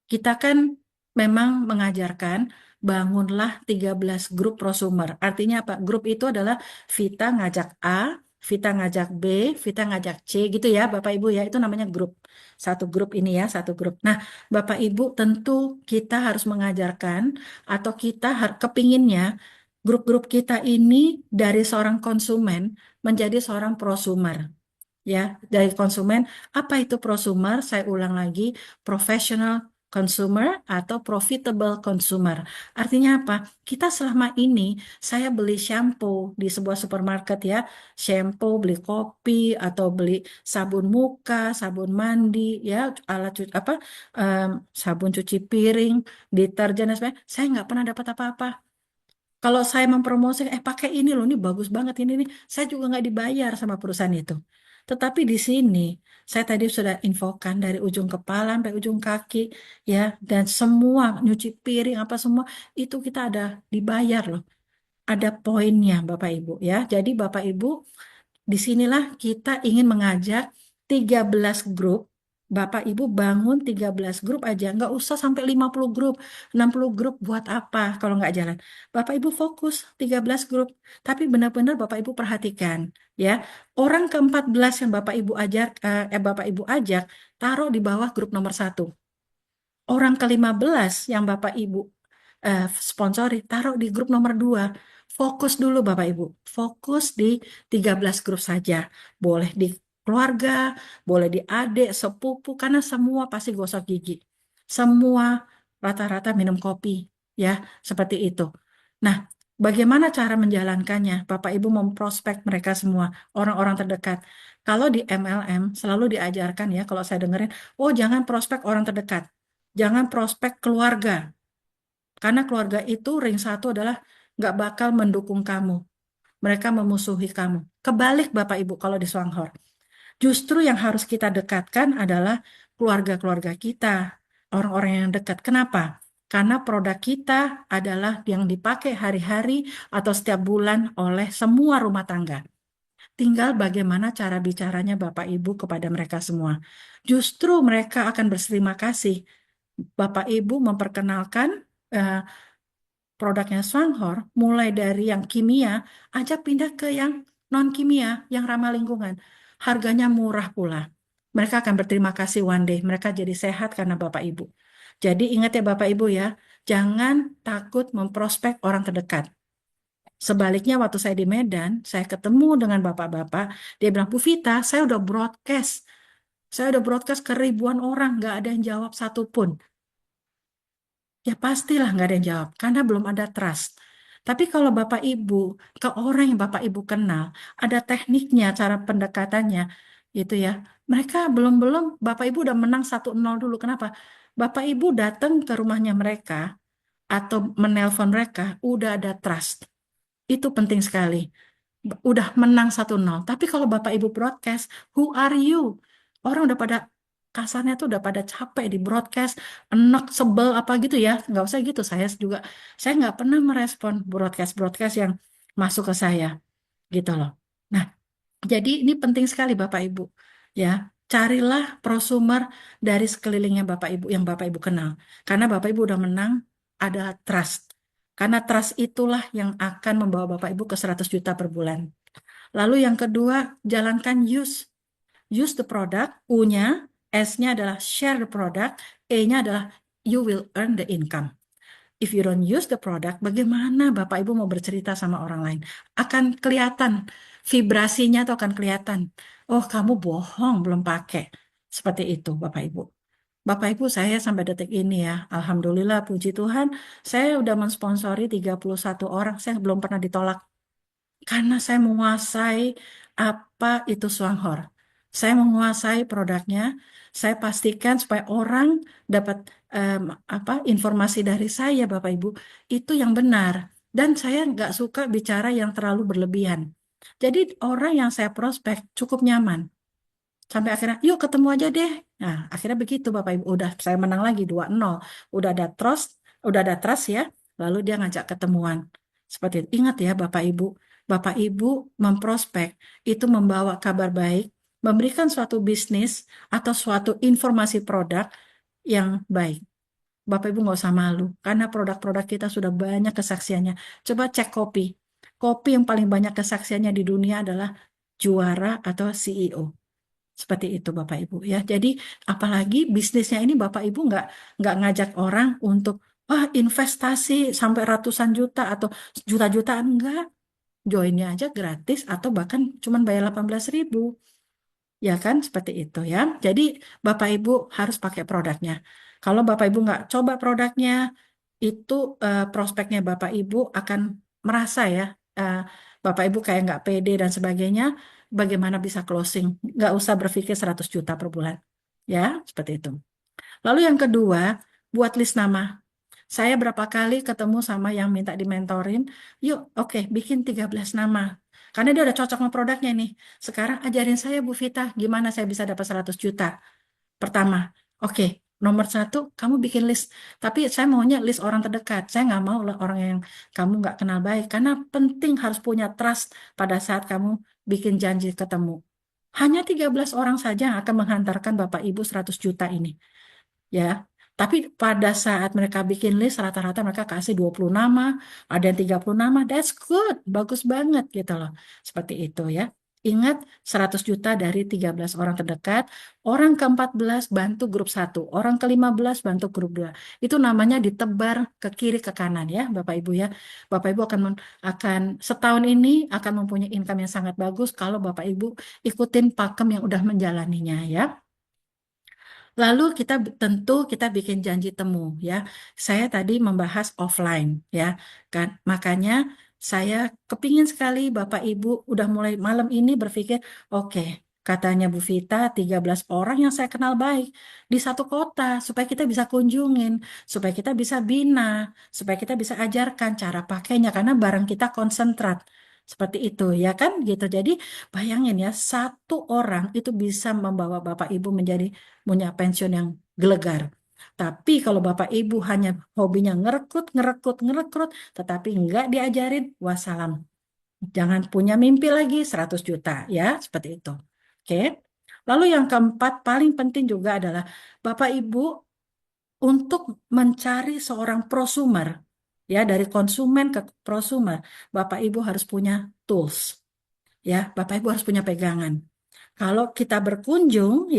kita kan memang mengajarkan bangunlah 13 grup prosumer. Artinya apa? Grup itu adalah Vita ngajak A, Vita ngajak B, Vita ngajak C gitu ya, Bapak Ibu ya. Itu namanya grup. Satu grup ini ya, satu grup. Nah, Bapak Ibu tentu kita harus mengajarkan atau kita kepinginnya grup-grup kita ini dari seorang konsumen menjadi seorang prosumer ya dari konsumen. Apa itu prosumer? Saya ulang lagi, professional consumer atau profitable consumer. Artinya apa? Kita selama ini saya beli shampoo di sebuah supermarket ya, shampoo, beli kopi atau beli sabun muka, sabun mandi ya, alat cuci apa em, sabun cuci piring, deterjen dan sebagainya. Saya nggak pernah dapat apa-apa. Kalau saya mempromosikan, pakai ini loh, ini bagus banget ini nih. Saya juga nggak dibayar sama perusahaan itu. Tetapi di sini, saya tadi sudah infokan dari ujung kepala sampai ujung kaki, ya, dan semua nyuci piring apa semua itu kita ada dibayar loh. Ada poinnya, Bapak Ibu, ya. Jadi Bapak Ibu, disinilah kita ingin mengajak 13 grup. Bapak Ibu bangun 13 grup aja, nggak usah sampai 50 grup, 60 grup buat apa kalau nggak jalan. Bapak Ibu fokus 13 grup, tapi benar-benar Bapak Ibu perhatikan ya. Orang ke-14 yang Bapak Ibu Bapak Ibu ajak, taruh di bawah grup nomor 1. Orang ke-15 yang Bapak Ibu sponsori, taruh di grup nomor 2. Fokus dulu Bapak Ibu. Fokus di 13 grup saja. Boleh di keluarga, boleh di adik, sepupu, karena semua pasti gosok gigi. Semua rata-rata minum kopi. Ya, seperti itu. Nah, bagaimana cara menjalankannya? Bapak Ibu memprospek mereka semua, orang-orang terdekat. Kalau di MLM selalu diajarkan ya, kalau saya dengerin, oh jangan prospek orang terdekat. Jangan prospek keluarga, karena keluarga itu ring satu adalah nggak bakal mendukung kamu. Mereka memusuhi kamu. Kebalik Bapak Ibu kalau di Swanghor. Justru yang harus kita dekatkan adalah keluarga-keluarga kita, orang-orang yang dekat. Kenapa? Karena produk kita adalah yang dipakai hari-hari atau setiap bulan oleh semua rumah tangga. Tinggal bagaimana cara bicaranya Bapak Ibu kepada mereka semua. Justru mereka akan berterima kasih Bapak Ibu memperkenalkan eh, produknya Swanghor, mulai dari yang kimia, aja pindah ke yang non kimia, yang ramah lingkungan. Harganya murah pula. Mereka akan berterima kasih one day. Mereka jadi sehat karena Bapak Ibu. Jadi ingat ya Bapak Ibu ya, jangan takut memprospek orang terdekat. Sebaliknya waktu saya di Medan, saya ketemu dengan bapak-bapak, dia bilang, Bu Vita, saya udah broadcast. Saya udah broadcast ke ribuan orang, nggak ada yang jawab satupun. Ya pastilah nggak ada yang jawab karena belum ada trust. Tapi kalau Bapak Ibu ke orang yang Bapak Ibu kenal, ada tekniknya, cara pendekatannya, itu ya. Mereka belum Bapak Ibu udah menang 1-0 dulu. Kenapa? Bapak Ibu datang ke rumahnya mereka atau menelpon mereka, udah ada trust. Itu penting sekali. Udah menang 1-0. Tapi kalau Bapak Ibu broadcast, who are you? Orang udah pada kasarnya tuh udah pada capek di broadcast, enak, sebel apa gitu ya. Nggak usah gitu. Saya nggak pernah merespon broadcast-broadcast yang masuk ke saya gitu loh. Nah, jadi ini penting sekali Bapak Ibu. Ya, carilah prosumer dari sekelilingnya Bapak Ibu yang Bapak Ibu kenal. Karena Bapak Ibu udah menang, ada trust. Karena trust itulah yang akan membawa Bapak Ibu ke 100 juta per bulan. Lalu yang kedua, jalankan use. Use the product, U-nya, S-nya adalah share the product, E-nya adalah you will earn the income. If you don't use the product, bagaimana Bapak Ibu mau bercerita sama orang lain? Akan kelihatan, vibrasinya tuh akan kelihatan. Oh, kamu bohong, belum pakai. Seperti itu, Bapak Ibu. Bapak Ibu, saya sampai detik ini ya, Alhamdulillah, puji Tuhan, saya udah mensponsori 31 orang, saya belum pernah ditolak. Karena saya menguasai apa itu Swanghor. Saya menguasai produknya, saya pastikan supaya orang dapat em, informasi dari saya, Bapak Ibu, itu yang benar. Dan saya nggak suka bicara yang terlalu berlebihan. Jadi orang yang saya prospek cukup nyaman. Sampai akhirnya, yuk ketemu aja deh. Nah, akhirnya begitu Bapak Ibu. Udah saya menang lagi 2-0. Udah ada trust ya. Lalu dia ngajak ketemuan. Seperti itu. Ingat ya Bapak Ibu. Bapak Ibu memprospek itu membawa kabar baik, memberikan suatu bisnis atau suatu informasi produk yang baik. Bapak Ibu nggak usah malu, karena produk-produk kita sudah banyak kesaksiannya. Coba cek kopi. Kopi yang paling banyak kesaksiannya di dunia adalah juara atau CEO. Seperti itu Bapak Ibu ya. Jadi apalagi bisnisnya ini Bapak Ibu nggak ngajak orang untuk wah investasi sampai ratusan juta atau juta-jutaan enggak. Joinnya aja gratis atau bahkan cuma bayar 18.000. Ya kan seperti itu ya. Jadi Bapak Ibu harus pakai produknya. Kalau Bapak Ibu nggak coba produknya, itu prospeknya Bapak Ibu akan merasa ya, eh, Bapak Ibu kayak nggak pede dan sebagainya, bagaimana bisa closing? Nggak usah berpikir 100 juta per bulan. Ya, seperti itu. Lalu yang kedua, buat list nama. Saya berapa kali ketemu sama yang minta dimentorin, yuk oke bikin 13 nama. Karena dia udah cocok sama produknya nih. Sekarang ajarin saya Bu Vita, gimana saya bisa dapat 100 juta. Pertama, oke, nomor satu, kamu bikin list. Tapi saya maunya list orang terdekat. Saya nggak mau lah orang yang kamu nggak kenal baik. Karena penting harus punya trust pada saat kamu bikin janji ketemu. Hanya 13 orang saja yang akan menghantarkan Bapak Ibu 100 juta ini. Ya. Tapi pada saat mereka bikin list, rata-rata mereka kasih 20 nama, ada yang 30 nama, that's good, bagus banget gitu loh. Seperti itu ya. Ingat 100 juta dari 13 orang terdekat, orang ke-14 bantu grup satu, orang ke-15 bantu grup 2. Itu namanya ditebar ke kiri ke kanan ya, Bapak Ibu ya. Bapak Ibu akan setahun ini akan mempunyai income yang sangat bagus kalau Bapak Ibu ikutin pakem yang udah menjalaninya ya. Lalu tentu kita bikin janji temu ya. Saya tadi membahas offline ya kan. Makanya saya kepingin sekali Bapak Ibu udah mulai malam ini berpikir, oke, katanya Bu Vita 13 orang yang saya kenal baik di satu kota supaya kita bisa kunjungin, supaya kita bisa bina, supaya kita bisa ajarkan cara pakainya karena barang kita konsentrat. Seperti itu ya kan gitu. Jadi bayangin ya, satu orang itu bisa membawa Bapak Ibu menjadi punya pensiun yang gelegar. Tapi kalau Bapak Ibu hanya hobinya ngerekrut, ngerekrut, ngerekrut, tetapi nggak diajarin, wassalam. Jangan punya mimpi lagi 100 juta, ya, seperti itu. Oke. Lalu yang keempat, paling penting juga adalah Bapak Ibu untuk mencari seorang prosumer, ya, dari konsumen ke prosumer, Bapak Ibu harus punya tools, ya, Bapak Ibu harus punya pegangan. Kalau kita berkunjung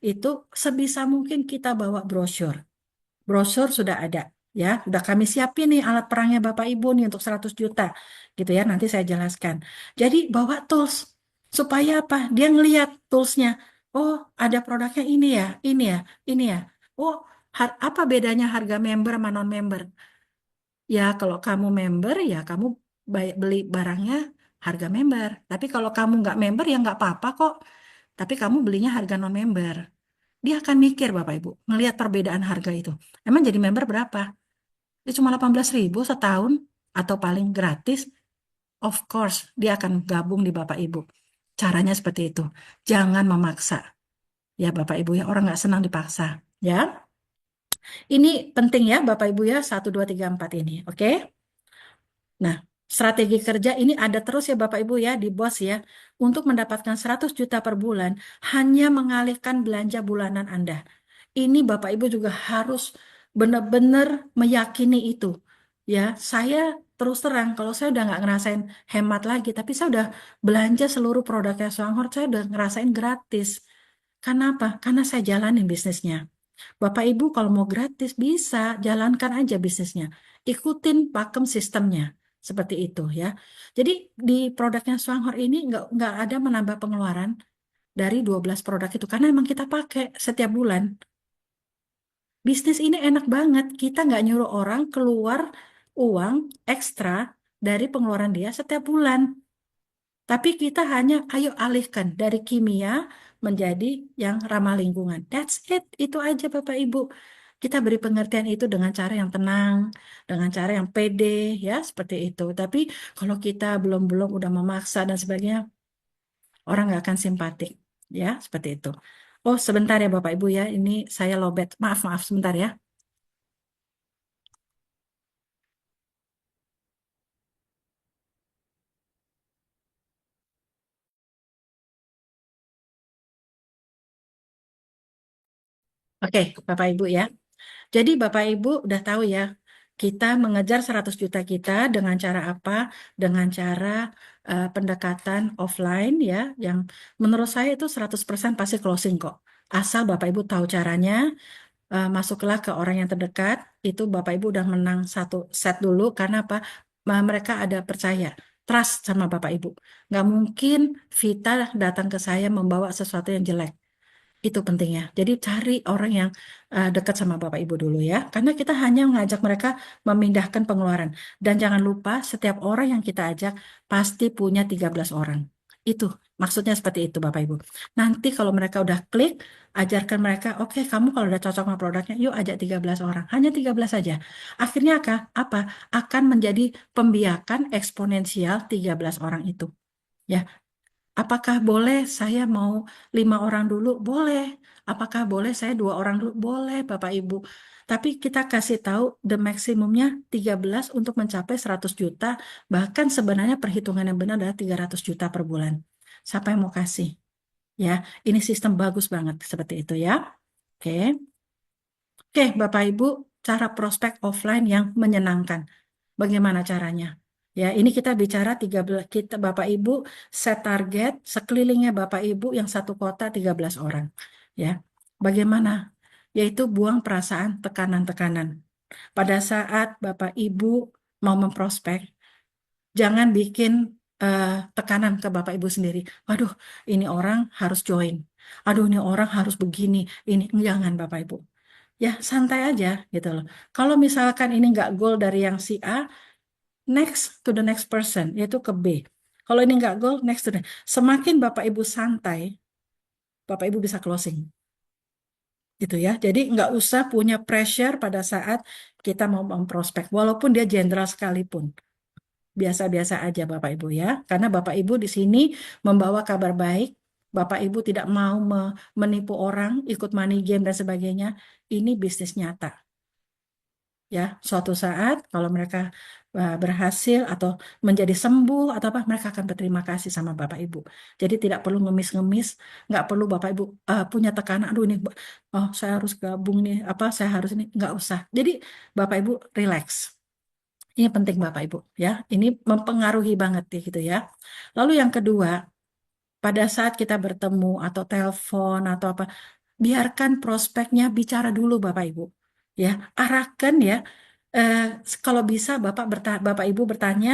itu sebisa mungkin kita bawa brosur. Brosur sudah ada, ya. Udah kami siapin nih alat perangnya Bapak Ibu nih untuk 100 juta. Gitu ya, nanti saya jelaskan. Jadi bawa tools supaya apa? Dia ngelihat toolsnya. Oh, ada produknya ini ya, ini ya, ini ya. Oh, apa bedanya harga member sama non-member? Ya, kalau kamu member, ya kamu beli barangnya harga member. Tapi kalau kamu nggak member, ya nggak apa-apa kok. Tapi kamu belinya harga non-member. Dia akan mikir, Bapak Ibu, ngelihat perbedaan harga itu. Emang jadi member berapa? Ya cuma 18.000 setahun atau paling gratis. Of course, dia akan gabung di Bapak Ibu. Caranya seperti itu. Jangan memaksa. Ya, Bapak Ibu ya, orang nggak senang dipaksa. Ya, ini penting ya, Bapak Ibu ya, 1, 2, 3, 4 ini. Oke? Nah, strategi kerja ini ada terus ya Bapak Ibu ya di BOS ya. Untuk mendapatkan 100 juta per bulan, hanya mengalihkan belanja bulanan Anda. Ini Bapak Ibu juga harus benar-benar meyakini itu. Ya, saya terus terang kalau saya udah nggak ngerasain hemat lagi, tapi saya udah belanja seluruh produknya Swanghorse, saya udah ngerasain gratis. Kenapa? Karena saya jalanin bisnisnya. Bapak Ibu kalau mau gratis bisa, jalankan aja bisnisnya. Ikutin pakem sistemnya. Seperti itu ya. Jadi di produknya Swanghor ini nggak ada menambah pengeluaran dari 12 produk itu. Karena emang kita pakai setiap bulan. Bisnis ini enak banget. Kita nggak nyuruh orang keluar uang ekstra dari pengeluaran dia setiap bulan. Tapi kita hanya ayo alihkan dari kimia menjadi yang ramah lingkungan. That's it. Itu aja Bapak Ibu. Kita beri pengertian itu dengan cara yang tenang, dengan cara yang pede, ya seperti itu. Tapi kalau kita belum-belum udah memaksa dan sebagainya, orang nggak akan simpatik, ya seperti itu. Oh sebentar ya Bapak Ibu ya, ini saya lobet. Maaf maaf sebentar ya. Oke Bapak Ibu ya. Jadi Bapak Ibu udah tahu ya, kita mengejar 100 juta kita dengan cara apa? Dengan cara pendekatan offline ya, yang menurut saya itu 100% pasti closing kok. Asal Bapak Ibu tahu caranya, masuklah ke orang yang terdekat, itu Bapak Ibu udah menang satu set dulu, karena apa? Mereka ada percaya, trust sama Bapak Ibu. Nggak mungkin Vita datang ke saya membawa sesuatu yang jelek. Itu pentingnya. Jadi cari orang yang dekat sama Bapak Ibu dulu ya. Karena kita hanya mengajak mereka memindahkan pengeluaran. Dan jangan lupa setiap orang yang kita ajak pasti punya 13 orang. Itu maksudnya seperti itu Bapak Ibu. Nanti kalau mereka udah klik, ajarkan mereka, oke kamu kalau udah cocok sama produknya, yuk ajak 13 orang. Hanya 13 saja. Akhirnya apa? Akan menjadi pembiakan eksponensial 13 orang itu. Ya, apakah boleh saya mau 5 orang dulu? Boleh. Apakah boleh saya 2 orang dulu? Boleh, Bapak Ibu. Tapi kita kasih tahu the maksimumnya 13 untuk mencapai 100 juta. Bahkan sebenarnya perhitungan yang benar adalah 300 juta per bulan. Siapa yang mau kasih? Ya, ini sistem bagus banget seperti itu ya. Oke. Oke, Bapak Ibu, cara prospek offline yang menyenangkan. Bagaimana caranya? Ya, ini kita bicara 13 kita Bapak Ibu set target sekelilingnya Bapak Ibu yang satu kota 13 orang. Ya. Bagaimana? Yaitu buang perasaan tekanan-tekanan. Pada saat Bapak Ibu mau memprospek, jangan bikin eh, tekanan ke Bapak Ibu sendiri. Waduh, ini orang harus join. Aduh, ini orang harus begini. Ini jangan Bapak Ibu. Ya, santai aja gitu loh. Kalau misalkan ini nggak goal dari yang si A, next to the next person, yaitu ke B. Kalau ini nggak goal, next to the. Semakin Bapak Ibu santai, Bapak Ibu bisa closing. Gitu ya. Jadi nggak usah punya pressure pada saat kita mau memprospek. Walaupun dia jenderal sekalipun. Biasa-biasa aja Bapak Ibu ya. Karena Bapak Ibu di sini membawa kabar baik. Bapak Ibu tidak mau menipu orang, ikut money game dan sebagainya. Ini bisnis nyata. Ya, suatu saat kalau mereka berhasil atau menjadi sembuh atau apa, mereka akan berterima kasih sama Bapak Ibu. Jadi tidak perlu ngemis-ngemis, nggak perlu Bapak Ibu punya tekanan, aduh ini, oh saya harus gabung nih, apa saya harus ini, nggak usah. Jadi Bapak Ibu relax. Ini penting Bapak Ibu ya. Ini mempengaruhi banget ya gitu ya. Lalu yang kedua, pada saat kita bertemu atau telepon atau apa, biarkan prospeknya bicara dulu Bapak Ibu. Ya, arahkan ya. Eh, Kalau bisa Bapak Ibu bertanya,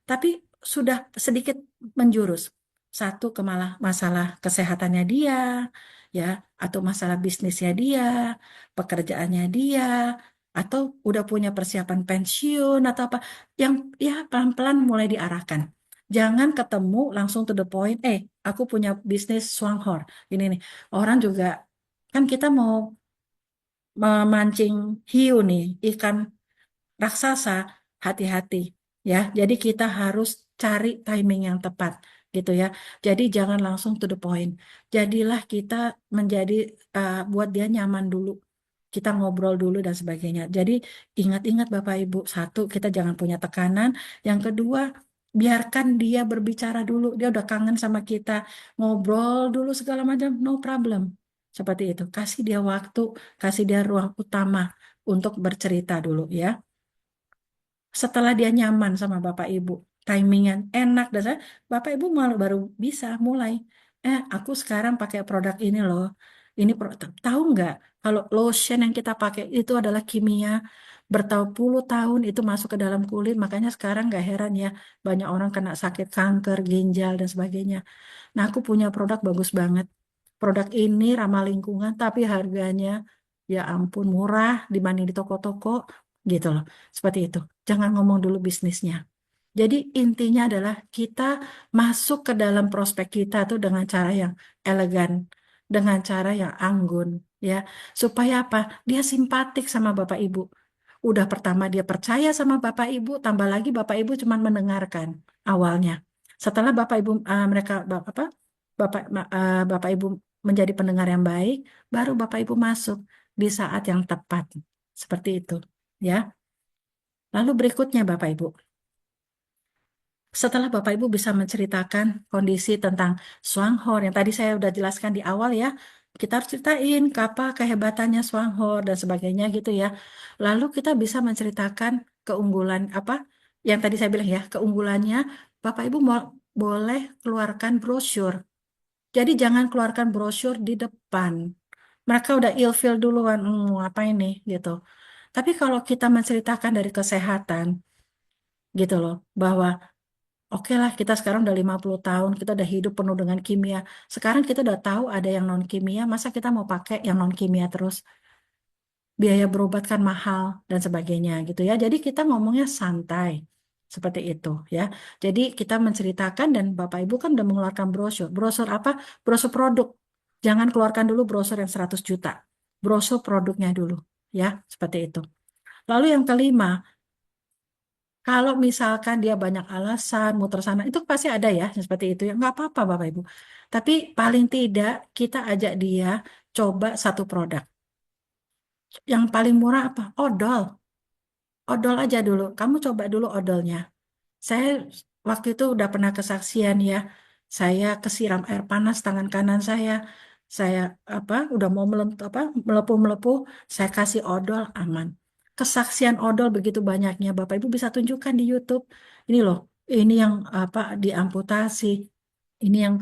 tapi sudah sedikit menjurus. Satu ke malah masalah kesehatannya dia, ya, atau masalah bisnisnya dia, pekerjaannya dia, atau udah punya persiapan pensiun atau apa. Yang ya pelan-pelan mulai diarahkan. Jangan ketemu langsung to the point. Aku punya bisnis Swanghor. Ini nih, orang juga kan kita mau memancing hiu nih, ikan raksasa, hati-hati ya. Jadi kita harus cari timing yang tepat gitu ya. Jadi jangan langsung to the point. Jadilah kita menjadi buat dia nyaman dulu. Kita ngobrol dulu dan sebagainya. Jadi ingat-ingat Bapak Ibu, satu kita jangan punya tekanan. Yang kedua, biarkan dia berbicara dulu. Dia udah kangen sama kita, ngobrol dulu segala macam, no problem. Seperti itu. Kasih dia waktu, kasih dia ruang utama untuk bercerita dulu ya. Setelah dia nyaman sama Bapak Ibu, timingan enak dan saya, Bapak Ibu malu baru bisa mulai. Aku sekarang pakai produk ini loh. Ini tahu nggak kalau lotion yang kita pakai itu adalah kimia bertahun-puluh tahun itu masuk ke dalam kulit, makanya sekarang nggak heran ya banyak orang kena sakit kanker, ginjal dan sebagainya. Nah, aku punya produk bagus banget. Produk ini ramah lingkungan, tapi harganya ya ampun murah dibanding di toko-toko gitu loh. Seperti itu. Jangan ngomong dulu bisnisnya. Jadi intinya adalah kita masuk ke dalam prospek kita tuh dengan cara yang elegan, dengan cara yang anggun, ya. Supaya apa? Dia simpatik sama Bapak Ibu. Udah pertama dia percaya sama Bapak Ibu, tambah lagi Bapak Ibu cuma mendengarkan awalnya. Setelah Bapak Ibu mereka apa? Bapak Ibu menjadi pendengar yang baik, baru Bapak Ibu masuk di saat yang tepat. Seperti itu, ya. Lalu berikutnya Bapak Ibu. Setelah Bapak Ibu bisa menceritakan kondisi tentang Swanghor yang tadi saya udah jelaskan di awal ya, kita harus ceritain apa kehebatannya Swanghor dan sebagainya gitu ya. Lalu kita bisa menceritakan keunggulan apa yang tadi saya bilang ya, keunggulannya Bapak Ibu boleh keluarkan brosur. Jadi jangan keluarkan brosur di depan. Mereka udah ilfeel duluan, apa ini gitu. Tapi kalau kita menceritakan dari kesehatan gitu loh, bahwa oke lah, kita sekarang udah 50 tahun, kita udah hidup penuh dengan kimia. Sekarang kita udah tahu ada yang non kimia, masa kita mau pakai yang non kimia terus? Biaya berobat kan mahal dan sebagainya gitu ya. Jadi kita ngomongnya santai seperti itu ya. Jadi kita menceritakan dan Bapak Ibu kan udah mengeluarkan brosur. Brosur apa? Brosur produk. Jangan keluarkan dulu brosur yang 100 juta. Brosur produknya dulu ya, seperti itu. Lalu yang kelima, kalau misalkan dia banyak alasan, muter sana, itu pasti ada ya, seperti itu ya. Nggak apa-apa Bapak Ibu. Tapi paling tidak kita ajak dia coba satu produk. Yang paling murah apa? Odol. Odol aja dulu. Kamu coba dulu odolnya. Saya waktu itu udah pernah kesaksian ya. saya kesiram air panas tangan kanan saya udah mau melepuh-melepuh, saya kasih odol aman. Kesaksian odol begitu banyaknya, Bapak Ibu bisa tunjukkan di YouTube. Ini loh, ini yang diamputasi, ini yang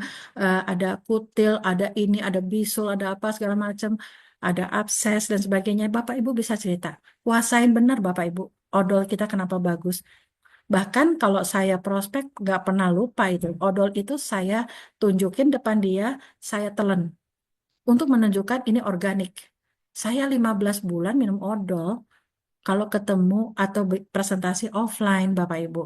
ada kutil, ada ini, ada bisul, ada apa segala macam, ada abses dan sebagainya. Bapak Ibu bisa cerita. Kuasain benar Bapak Ibu. Odol kita kenapa bagus? Bahkan kalau saya prospek nggak pernah lupa itu. Odol itu saya tunjukin depan dia, saya telan untuk menunjukkan ini organik. Saya 15 bulan minum odol kalau ketemu atau presentasi offline Bapak Ibu.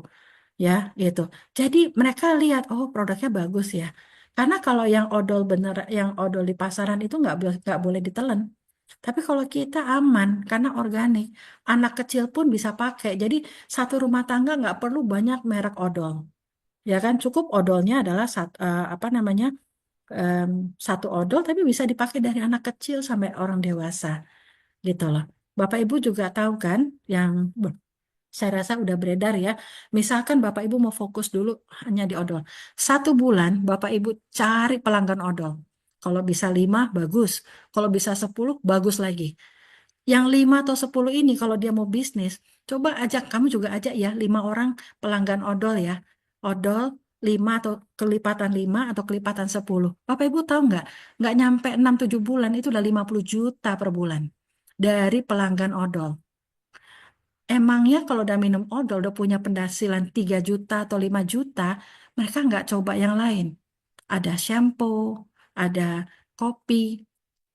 Ya, gitu. Jadi mereka lihat, oh produknya bagus ya. Karena kalau yang odol bener, yang odol di pasaran itu nggak boleh ditelan. Tapi kalau kita aman karena organik, anak kecil pun bisa pakai. Jadi satu rumah tangga nggak perlu banyak merek odol, ya kan? Cukup odolnya adalah apa namanya em, satu odol, tapi bisa dipakai dari anak kecil sampai orang dewasa, gitu loh. Bapak Ibu juga tahu kan, yang saya rasa udah beredar ya. Misalkan Bapak Ibu mau fokus dulu hanya di odol. 1 bulan Bapak Ibu cari pelanggan odol. Kalau bisa 5, bagus. Kalau bisa 10, bagus lagi. Yang 5 atau 10 ini kalau dia mau bisnis, coba ajak, kamu juga ajak ya, 5 orang pelanggan odol ya. Odol 5 atau kelipatan 5 atau kelipatan 10. Bapak Ibu tahu nggak? Nggak nyampe 6-7 bulan itu udah 50 juta per bulan. Dari pelanggan odol. Emangnya kalau udah minum odol, udah punya penghasilan 3 juta atau 5 juta, mereka nggak coba yang lain. Ada shampoo, ada kopi,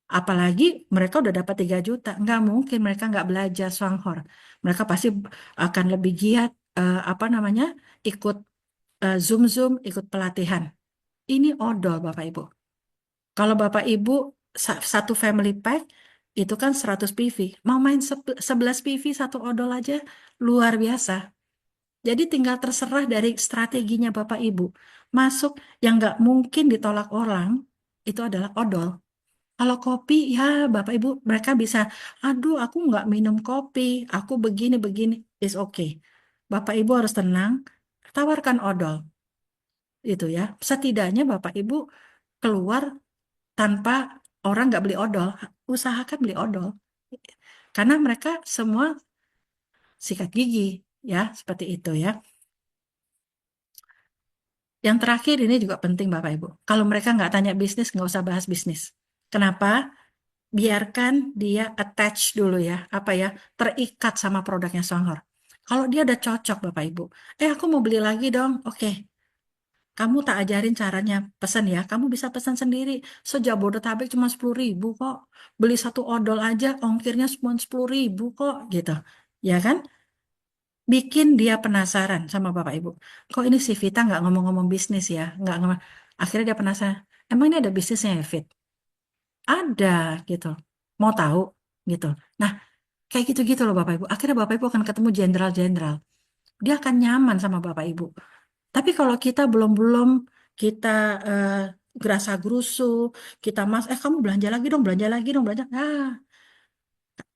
apalagi mereka udah dapat 3 juta. Nggak mungkin mereka nggak belajar Swanghor. Mereka pasti akan lebih giat, apa namanya, ikut Zoom-Zoom, ikut pelatihan. Ini odol Bapak Ibu. Kalau Bapak Ibu satu family pack, itu kan 100 PV. Mau main 11 PV satu odol aja, luar biasa. Jadi tinggal terserah dari strateginya Bapak Ibu. Masuk yang nggak mungkin ditolak orang, itu adalah odol. Kalau kopi, ya Bapak Ibu, mereka bisa, aduh aku nggak minum kopi, aku begini-begini, is okay. Bapak Ibu harus tenang, tawarkan odol, itu ya. Setidaknya Bapak Ibu keluar tanpa orang nggak beli odol, usahakan beli odol. Karena mereka semua sikat gigi, ya, seperti itu ya. Yang terakhir ini juga penting Bapak Ibu. Kalau mereka nggak tanya bisnis, nggak usah bahas bisnis. Kenapa? Biarkan dia attach dulu ya, apa ya, terikat sama produknya Songhor. Kalau dia udah cocok Bapak Ibu, aku mau beli lagi dong. Oke, kamu tak ajarin caranya pesan ya. Kamu bisa pesan sendiri. Sejabodetabek cuma 10.000 kok. Beli satu odol aja, ongkirnya cuma 10.000 kok, gitu. Ya kan? Bikin dia penasaran sama Bapak Ibu. Kok ini si Vita nggak ngomong-ngomong bisnis ya? Nggak ngomong. Akhirnya dia penasaran. Emang ini ada bisnisnya ya, Fit? Ada gitu. Mau tahu gitu. Nah, kayak gitu-gitu loh Bapak Ibu. Akhirnya Bapak Ibu akan ketemu jenderal-jenderal. Dia akan nyaman sama Bapak Ibu. Tapi kalau kita belum-belum, kita eh, gerasa gerusu, kita kamu belanja lagi dong, belanja lagi dong, belanja.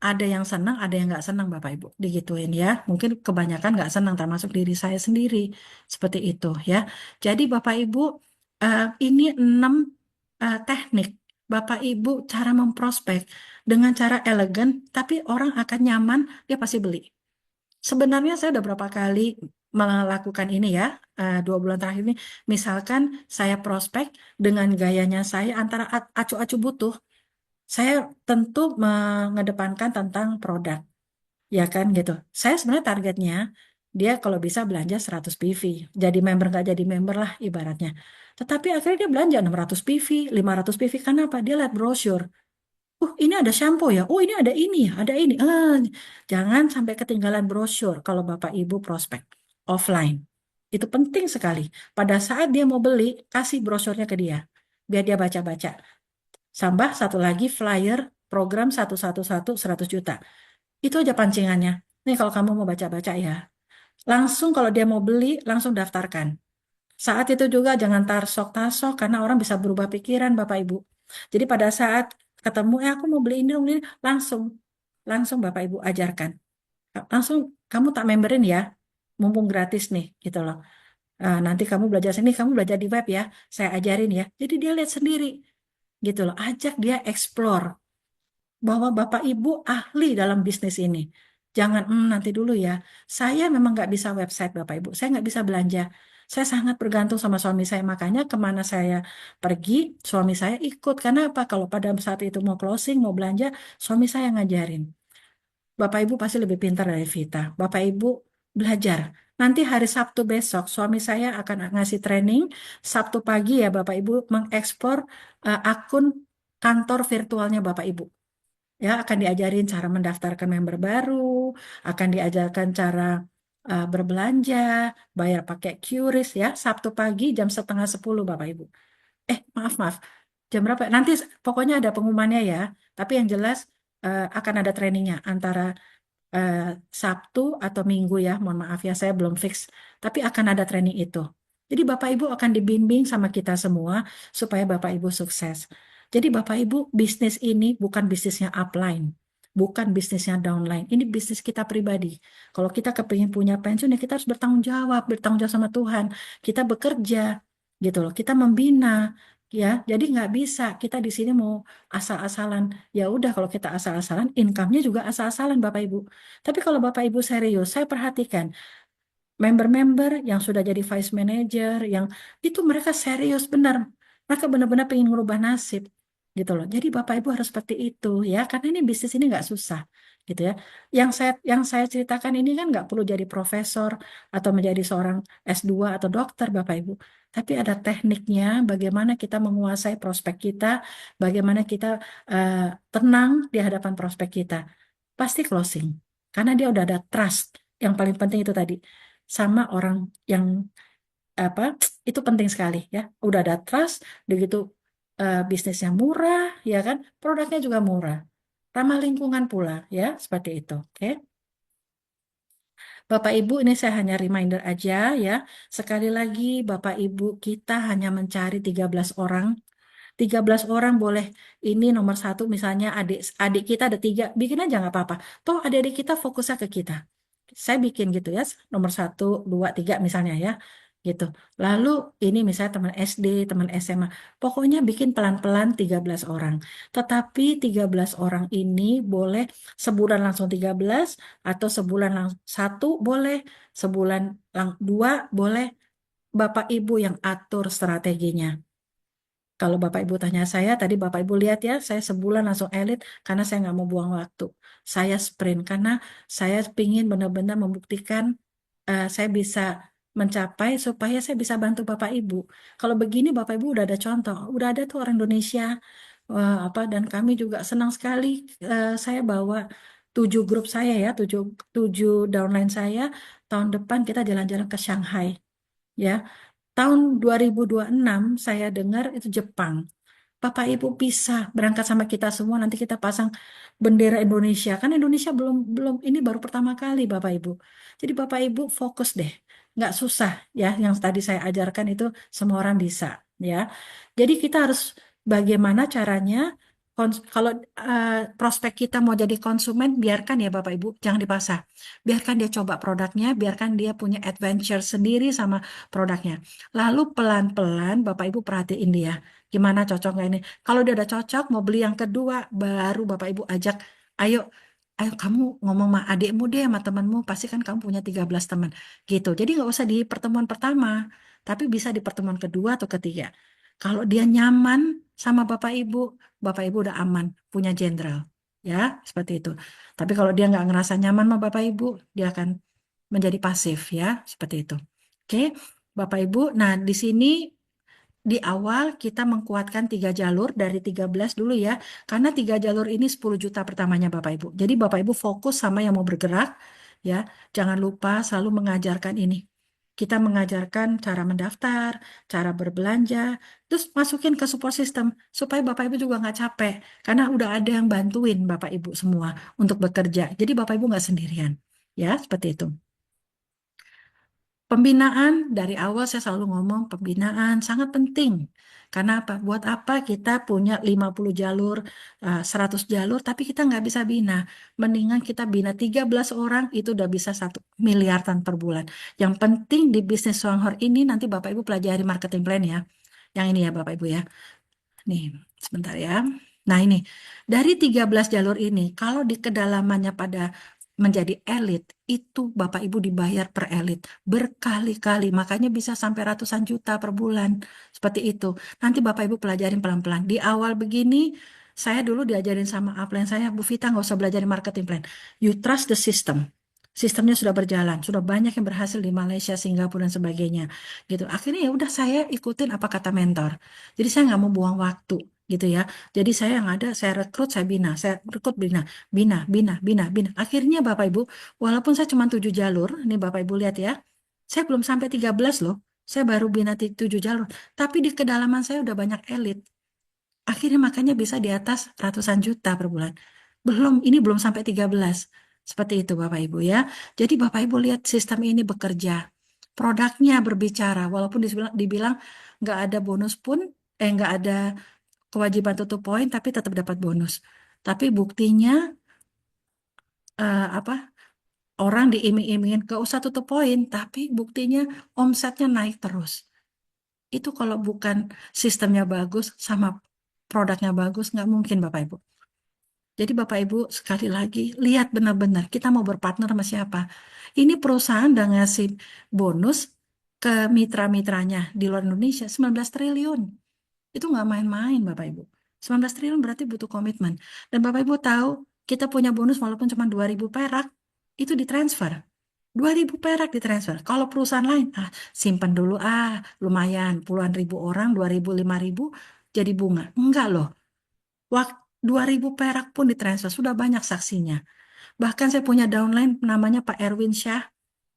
Ada yang senang, ada yang nggak senang Bapak Ibu, digituin ya. Mungkin kebanyakan nggak senang, termasuk diri saya sendiri. Seperti itu ya. Jadi Bapak Ibu, ini 6 teknik Bapak Ibu cara memprospek dengan cara elegan, tapi orang akan nyaman, dia pasti beli. Sebenarnya saya udah berapa kali melakukan ini ya, 2 bulan terakhir ini. Misalkan saya prospek dengan gayanya saya antara acu-acu butuh, saya tentu mengedepankan tentang produk, ya kan gitu. Saya sebenarnya targetnya dia kalau bisa belanja 100 PV, jadi member nggak jadi member lah ibaratnya. Tetapi akhirnya dia belanja 600 PV, 500 PV, karena apa? Dia lihat brosur. Ini ada shampoo ya. Ini ada ini ya, ada ini. Jangan sampai ketinggalan brosur kalau Bapak Ibu prospek offline. Itu penting sekali. Pada saat dia mau beli, kasih brosurnya ke dia. Biar dia baca-baca. Tambah satu lagi flyer program 111 100 juta. Itu aja pancingannya. Nih kalau kamu mau baca-baca ya. Langsung kalau dia mau beli, langsung daftarkan. Saat itu juga jangan tarsok-tarsok karena orang bisa berubah pikiran Bapak Ibu. Jadi pada saat ketemu, aku mau beli ini, dong, ini, langsung, langsung Bapak Ibu ajarkan. Langsung kamu tak memberin ya, mumpung gratis nih, gitu loh. Nanti kamu belajar sini, kamu belajar di web ya, saya ajarin ya. Jadi dia lihat sendiri, gitu loh. Ajak dia explore bahwa Bapak Ibu ahli dalam bisnis ini. Jangan nanti dulu ya. Saya memang nggak bisa website Bapak Ibu. Saya nggak bisa belanja. Saya sangat bergantung sama suami saya. Makanya kemana saya pergi, suami saya ikut. Karena apa? Kalau pada saat itu mau closing, mau belanja, suami saya ngajarin. Bapak Ibu pasti lebih pintar dari Vita. Bapak Ibu belajar. Nanti hari Sabtu besok, suami saya akan ngasih training. Sabtu pagi ya Bapak Ibu mengekspor akun kantor virtualnya Bapak Ibu. Ya, akan diajarin cara mendaftarkan member baru, akan diajarkan cara berbelanja, bayar pakai QRIS ya, Sabtu pagi jam setengah 10 Bapak Ibu. Maaf. Jam berapa? Nanti pokoknya ada pengumumannya ya. Tapi yang jelas akan ada trainingnya antara eh, Sabtu atau Minggu ya. Mohon maaf ya, saya belum fix. Tapi akan ada training itu. Jadi Bapak Ibu akan dibimbing sama kita semua supaya Bapak Ibu sukses. Jadi Bapak Ibu, bisnis ini bukan bisnisnya upline. Bukan bisnisnya downline. Ini bisnis kita pribadi. Kalau kita kepingin punya pensiun, ya kita harus bertanggung jawab sama Tuhan. Kita bekerja, gitu loh. Kita membina, ya. Jadi nggak bisa kita di sini mau asal-asalan. Ya udah kalau kita asal-asalan, income-nya juga asal-asalan Bapak Ibu. Tapi kalau Bapak Ibu serius, saya perhatikan member-member yang sudah jadi vice manager, yang itu mereka serius benar. Mereka benar-benar pengen merubah nasib gitu loh. Jadi Bapak Ibu harus seperti itu ya, karena ini bisnis ini nggak susah gitu ya. Yang saya ceritakan ini kan nggak perlu jadi profesor atau menjadi seorang S2 atau dokter Bapak Ibu. Tapi ada tekniknya bagaimana kita menguasai prospek kita, bagaimana kita eh, tenang di hadapan prospek kita. Pasti closing. Karena dia udah ada trust. Yang paling penting itu tadi sama orang yang apa itu penting sekali ya. Udah ada trust, begitu bisnisnya murah, ya kan? Produknya juga murah, ramah lingkungan pula, ya seperti itu. Oke, Bapak Ibu ini saya hanya reminder aja ya. Sekali lagi Bapak Ibu kita hanya mencari 13 orang. 13 orang boleh ini nomor satu misalnya adik adik kita ada tiga bikin aja nggak apa-apa toh adik-adik kita fokusnya ke kita saya bikin gitu ya nomor satu dua tiga misalnya ya gitu lalu ini misalnya teman SD teman SMA pokoknya bikin pelan-pelan 13 orang tetapi 13 orang ini boleh sebulan langsung 13 atau sebulan langsung satu boleh sebulan dua boleh Bapak Ibu yang atur strateginya. Kalau Bapak Ibu tanya saya, tadi Bapak Ibu lihat ya, saya sebulan langsung elit karena saya nggak mau buang waktu. Saya sprint karena saya ingin benar-benar membuktikan saya bisa mencapai supaya saya bisa bantu Bapak Ibu. Kalau begini Bapak Ibu udah ada contoh, udah ada tuh orang Indonesia apa dan kami juga senang sekali saya bawa 7 grup saya ya, tujuh downline saya tahun depan kita jalan-jalan ke Shanghai ya. Tahun 2026 saya dengar itu Jepang. Bapak Ibu bisa berangkat sama kita semua nanti kita pasang bendera Indonesia. Kan Indonesia belum belum ini baru pertama kali Bapak Ibu. Jadi Bapak Ibu fokus deh. Nggak susah ya yang tadi saya ajarkan itu semua orang bisa ya. Jadi kita harus bagaimana caranya kalau prospek kita mau jadi konsumen biarkan ya Bapak Ibu jangan dipaksa. Biarkan dia coba produknya, biarkan dia punya adventure sendiri sama produknya. Lalu pelan-pelan Bapak Ibu perhatiin dia. Gimana cocok nggak ini? Kalau dia udah cocok, mau beli yang kedua, baru Bapak Ibu ajak, ayo, ayo kamu ngomong sama adikmu deh, sama temanmu, pasti kan kamu punya 13 teman. Gitu. Jadi nggak usah di pertemuan pertama, tapi bisa di pertemuan kedua atau ketiga. Kalau dia nyaman sama Bapak Ibu udah aman, punya jenderal. Ya, seperti itu. Tapi kalau dia nggak ngerasa nyaman sama Bapak Ibu, dia akan menjadi pasif ya, seperti itu. Oke, Bapak Ibu. Nah, di sini di awal kita mengkuatkan 3 jalur dari 13 dulu ya. Karena 3 jalur ini 10 juta pertamanya Bapak Ibu. Jadi Bapak Ibu fokus sama yang mau bergerak ya. Jangan lupa selalu mengajarkan ini. Kita mengajarkan cara mendaftar, cara berbelanja, terus masukin ke support system supaya Bapak Ibu juga nggak capek. Karena udah ada yang bantuin Bapak Ibu semua untuk bekerja. Jadi Bapak Ibu nggak sendirian. Ya, seperti itu. Pembinaan dari awal saya selalu ngomong pembinaan sangat penting Karena apa? Buat apa kita punya 50 jalur, 100 jalur, tapi kita nggak bisa bina. Mendingan kita bina 13 orang, itu udah bisa 1 miliaran per bulan. Yang penting di bisnis Songhor ini, nanti Bapak Ibu pelajari marketing plan ya. Yang ini ya Bapak Ibu ya. Nih, sebentar ya. Nah ini, dari 13 jalur ini, kalau di kedalamannya pada menjadi elit, itu Bapak Ibu dibayar per elit berkali-kali, makanya bisa sampai ratusan juta per bulan. Seperti itu. Nanti Bapak Ibu pelajarin pelan-pelan. Di awal begini, saya dulu diajarin sama upline saya, Bu Vita nggak usah belajar marketing plan. You trust the system. Sistemnya sudah berjalan, sudah banyak yang berhasil di Malaysia, Singapura dan sebagainya. Gitu. Akhirnya ya udah saya ikutin apa kata mentor. Jadi saya nggak mau buang waktu gitu ya. Jadi saya yang ada, saya rekrut, saya rekrut, bina, bina, bina, bina, bina. Akhirnya Bapak Ibu, walaupun saya cuma 7 jalur, nih Bapak Ibu lihat ya, saya belum sampai 13 loh. Saya baru bina 7 jalur. Tapi di kedalaman saya udah banyak elit. Akhirnya makanya bisa di atas ratusan juta per bulan. Ini belum sampai 13. Seperti itu Bapak Ibu ya. Jadi Bapak Ibu lihat sistem ini bekerja. Produknya berbicara, walaupun dibilang nggak ada bonus pun, nggak ada kewajiban tutup poin, tapi tetap dapat bonus. Tapi buktinya apa? Orang diiming-imingin gak usah tutup poin, tapi buktinya omsetnya naik terus. Itu kalau bukan sistemnya bagus sama produknya bagus, nggak mungkin Bapak Ibu. Jadi Bapak Ibu sekali lagi lihat benar-benar kita mau berpartner sama siapa. Ini perusahaan udah ngasih bonus ke mitra-mitranya di luar Indonesia 19 triliun. Itu nggak main-main Bapak Ibu. 19 triliun berarti butuh komitmen. Dan Bapak Ibu tahu kita punya bonus walaupun cuma 2.000 perak, itu ditransfer. 2.000 perak ditransfer. Kalau perusahaan lain, simpan dulu lumayan puluhan ribu orang, 2.000, 5.000 jadi bunga. Enggak loh. Waktu 2.000 perak pun ditransfer, sudah banyak saksinya. Bahkan saya punya downline namanya Pak Erwin Syah.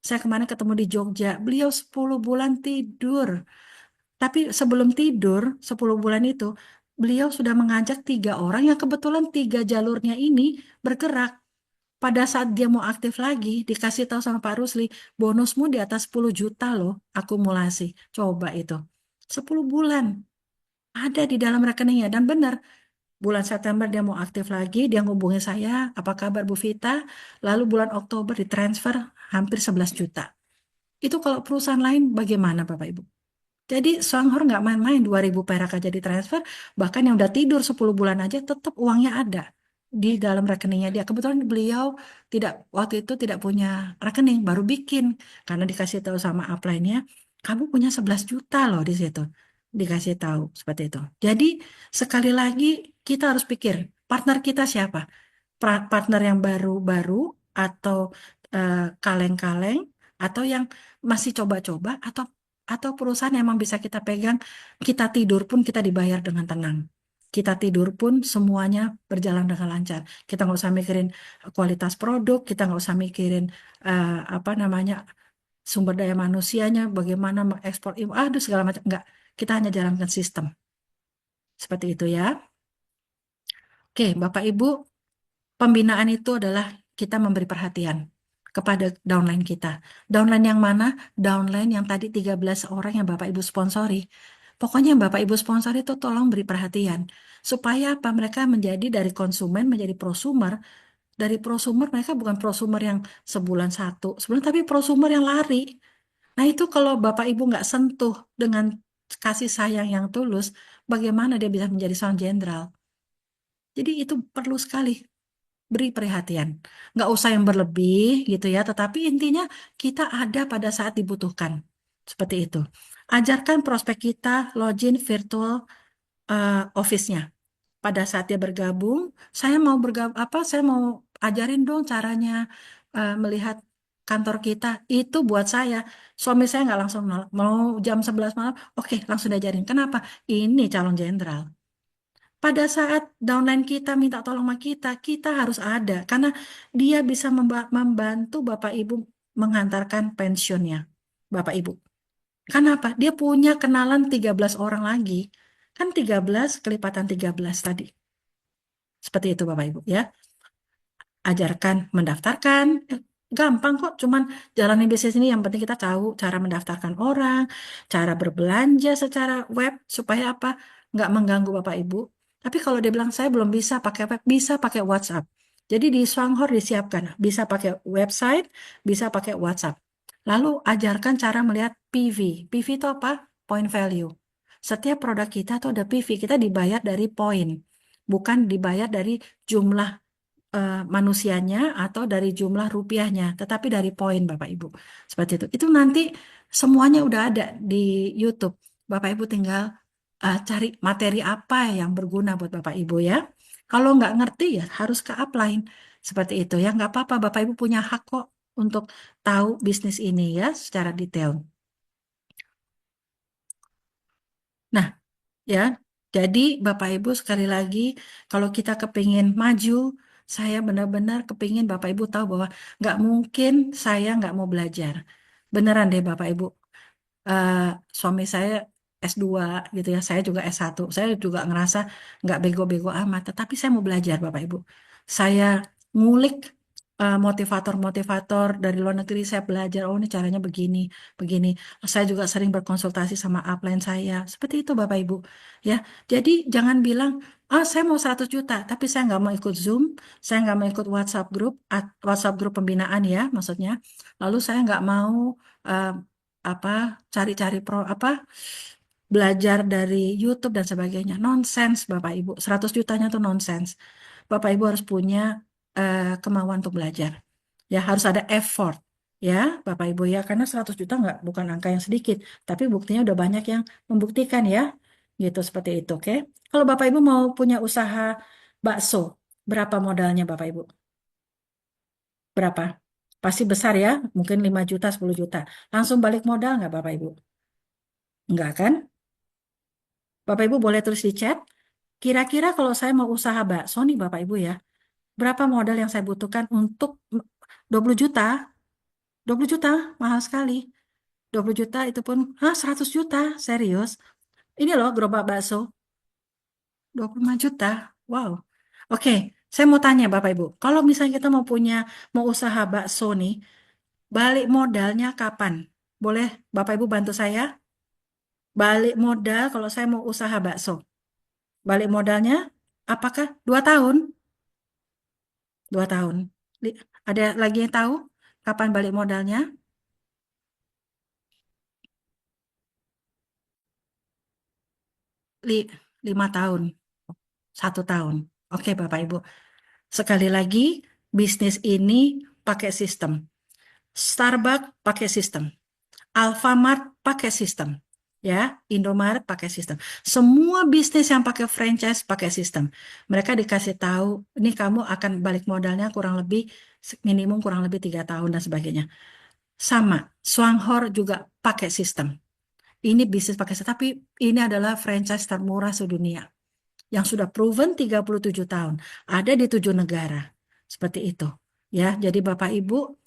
Saya kemarin ketemu di Jogja. Beliau 10 bulan tidur. Tapi sebelum tidur, 10 bulan itu, beliau sudah mengajak 3 orang yang kebetulan 3 jalurnya ini bergerak. Pada saat dia mau aktif lagi, dikasih tahu sama Pak Rusli, bonusmu di atas 10 juta loh, akumulasi. Coba itu. 10 bulan. Ada di dalam rekeningnya. Dan benar, bulan September dia mau aktif lagi, dia ngubungi saya, apa kabar Bu Vita? Lalu bulan Oktober ditransfer hampir 11 juta. Itu kalau perusahaan lain bagaimana Bapak Ibu? Jadi Songhor nggak main-main 2.000 perak aja ditransfer, bahkan yang udah tidur 10 bulan aja tetap uangnya ada di dalam rekeningnya dia. Kebetulan beliau waktu itu tidak punya rekening, baru bikin karena dikasih tahu sama upline-nya, kamu punya 11 juta loh di situ. Dikasih tahu seperti itu. Jadi sekali lagi kita harus pikir partner kita siapa? Partner yang baru-baru atau kaleng-kaleng atau yang masih coba-coba atau perusahaan yang emang bisa kita pegang, kita tidur pun kita dibayar dengan tenang. Kita tidur pun semuanya berjalan dengan lancar. Kita nggak usah mikirin kualitas produk, kita nggak usah mikirin apa namanya sumber daya manusianya, bagaimana mengekspor, aduh segala macam. Nggak, kita hanya jalankan sistem. Seperti itu ya. Oke, Bapak Ibu, pembinaan itu adalah kita memberi perhatian kepada downline kita. Downline yang mana? Downline yang tadi 13 orang yang Bapak Ibu sponsori. Pokoknya yang Bapak Ibu sponsori itu tolong beri perhatian. Supaya apa? Mereka menjadi dari konsumen menjadi prosumer. Dari prosumer mereka bukan prosumer yang sebulan satu, sebulan tapi prosumer yang lari. Nah itu kalau Bapak Ibu nggak sentuh dengan kasih sayang yang tulus, bagaimana dia bisa menjadi sound jenderal? Jadi itu perlu sekali beri perhatian. Nggak usah yang berlebih gitu ya, tetapi intinya kita ada pada saat dibutuhkan. Seperti itu. Ajarkan prospek kita login virtual office-nya. Pada saat dia bergabung, saya mau bergabung saya mau ajarin dong caranya melihat kantor kita. Itu buat saya. Suami saya nggak langsung nolak. Mau jam 11 malam, oke langsung diajarin. Kenapa? Ini calon jenderal. Pada saat downline kita minta tolong sama kita, kita harus ada karena dia bisa membantu Bapak Ibu menghantarkan pensiunnya. Bapak Ibu. Kenapa? Dia punya kenalan 13 orang lagi. Kan 13 kelipatan 13 tadi. Seperti itu Bapak Ibu ya. Ajarkan mendaftarkan, Gampang kok, cuman jalanin bisnis ini yang penting kita tahu cara mendaftarkan orang, cara berbelanja secara web supaya apa? Nggak mengganggu Bapak Ibu. Tapi kalau dia bilang saya belum bisa pakai web, bisa pakai WhatsApp. Jadi di Swanghor disiapkan, bisa pakai website, bisa pakai WhatsApp. Lalu ajarkan cara melihat PV. PV itu apa? Point value. Setiap produk kita tuh ada PV, kita dibayar dari poin, bukan dibayar dari jumlah manusianya atau dari jumlah rupiahnya, tetapi dari poin Bapak Ibu. Seperti itu. Itu nanti semuanya udah ada di YouTube. Bapak Ibu tinggal cari materi apa yang berguna buat Bapak Ibu ya. Kalau nggak ngerti ya harus ke upline. Seperti itu ya. Nggak apa-apa, Bapak Ibu punya hak kok untuk tahu bisnis ini ya secara detail. Nah, ya. Jadi Bapak Ibu sekali lagi kalau kita kepingin maju, saya benar-benar kepingin Bapak Ibu tahu bahwa nggak mungkin saya nggak mau belajar. Beneran deh Bapak Ibu. eh, Suami saya S2 gitu ya, saya juga S1. Saya juga ngerasa nggak bego-bego amat, tetapi saya mau belajar Bapak Ibu. Saya ngulik motivator-motivator dari luar negeri, saya belajar, oh ini caranya begini, begini. Saya juga sering berkonsultasi sama upline saya. Seperti itu Bapak Ibu. Ya, jadi jangan bilang, ah saya mau 100 juta, tapi saya nggak mau ikut Zoom, saya nggak mau ikut WhatsApp grup, WhatsApp grup pembinaan ya, maksudnya. Lalu saya nggak mau eh, apa cari-cari apa belajar dari YouTube dan sebagainya. Nonsense Bapak Ibu. 100 jutanya tuh nonsense. Bapak Ibu harus punya kemauan untuk belajar. Ya, harus ada effort. Ya, Bapak Ibu ya, karena 100 juta nggak bukan angka yang sedikit, tapi buktinya udah banyak yang membuktikan ya. Gitu seperti itu, oke? Kalau Bapak Ibu mau punya usaha bakso, berapa modalnya Bapak Ibu? Berapa? Pasti besar ya, mungkin 5 juta, 10 juta. Langsung balik modal nggak Bapak Ibu? Enggak kan? Bapak Ibu boleh tulis di chat. Kira-kira kalau saya mau usaha bakso nih Bapak Ibu ya, berapa modal yang saya butuhkan untuk 20 juta? 20 juta, mahal sekali. 20 juta itu pun, 100 juta, serius. Ini loh gerobak bakso, 25 juta. Wow. Oke, saya mau tanya Bapak Ibu, kalau misalnya kita mau usaha bakso nih, balik modalnya kapan? Boleh Bapak Ibu bantu saya? Balik modal kalau saya mau usaha bakso. Balik modalnya apakah 2 tahun? 2 tahun. Ada lagi yang tahu kapan balik modalnya? 5 tahun, 1 tahun. Oke, Bapak Ibu. Sekali lagi, bisnis ini pakai sistem. Starbucks pakai sistem. Alfamart pakai sistem. Ya, Indomaret pakai sistem. Semua bisnis yang pakai franchise pakai sistem. Mereka dikasih tahu, ini kamu akan balik modalnya kurang lebih minimum kurang lebih 3 tahun dan sebagainya. Sama, Swanghor juga pakai sistem. Ini bisnis pakai sistem, tapi ini adalah franchise termurah sedunia yang sudah proven 37 tahun. Ada di 7 negara. Seperti itu. Ya, jadi Bapak Ibu,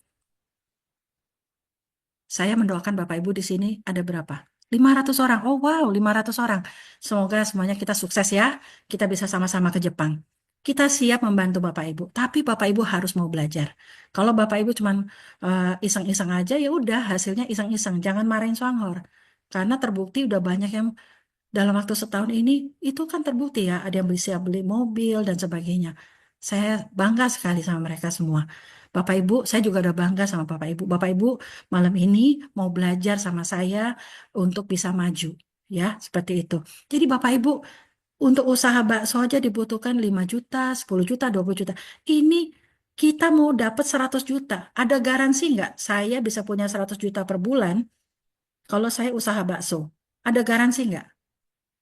saya mendoakan Bapak Ibu di sini ada berapa? 500 orang. Oh wow, 500 orang. Semoga semuanya kita sukses ya. Kita bisa sama-sama ke Jepang. Kita siap membantu Bapak Ibu, tapi Bapak Ibu harus mau belajar. Kalau Bapak Ibu cuman iseng-iseng aja ya udah hasilnya iseng-iseng. Jangan marahin Swanghor. Karena terbukti udah banyak yang dalam waktu setahun ini itu kan terbukti ya, ada yang bisa beli mobil dan sebagainya. Saya bangga sekali sama mereka semua. Bapak Ibu, saya juga udah bangga sama Bapak Ibu. Bapak Ibu malam ini mau belajar sama saya untuk bisa maju. Ya, seperti itu. Jadi Bapak Ibu, untuk usaha bakso aja dibutuhkan 5 juta, 10 juta, 20 juta. Ini kita mau dapat 100 juta. Ada garansi nggak saya bisa punya 100 juta per bulan kalau saya usaha bakso? Ada garansi nggak?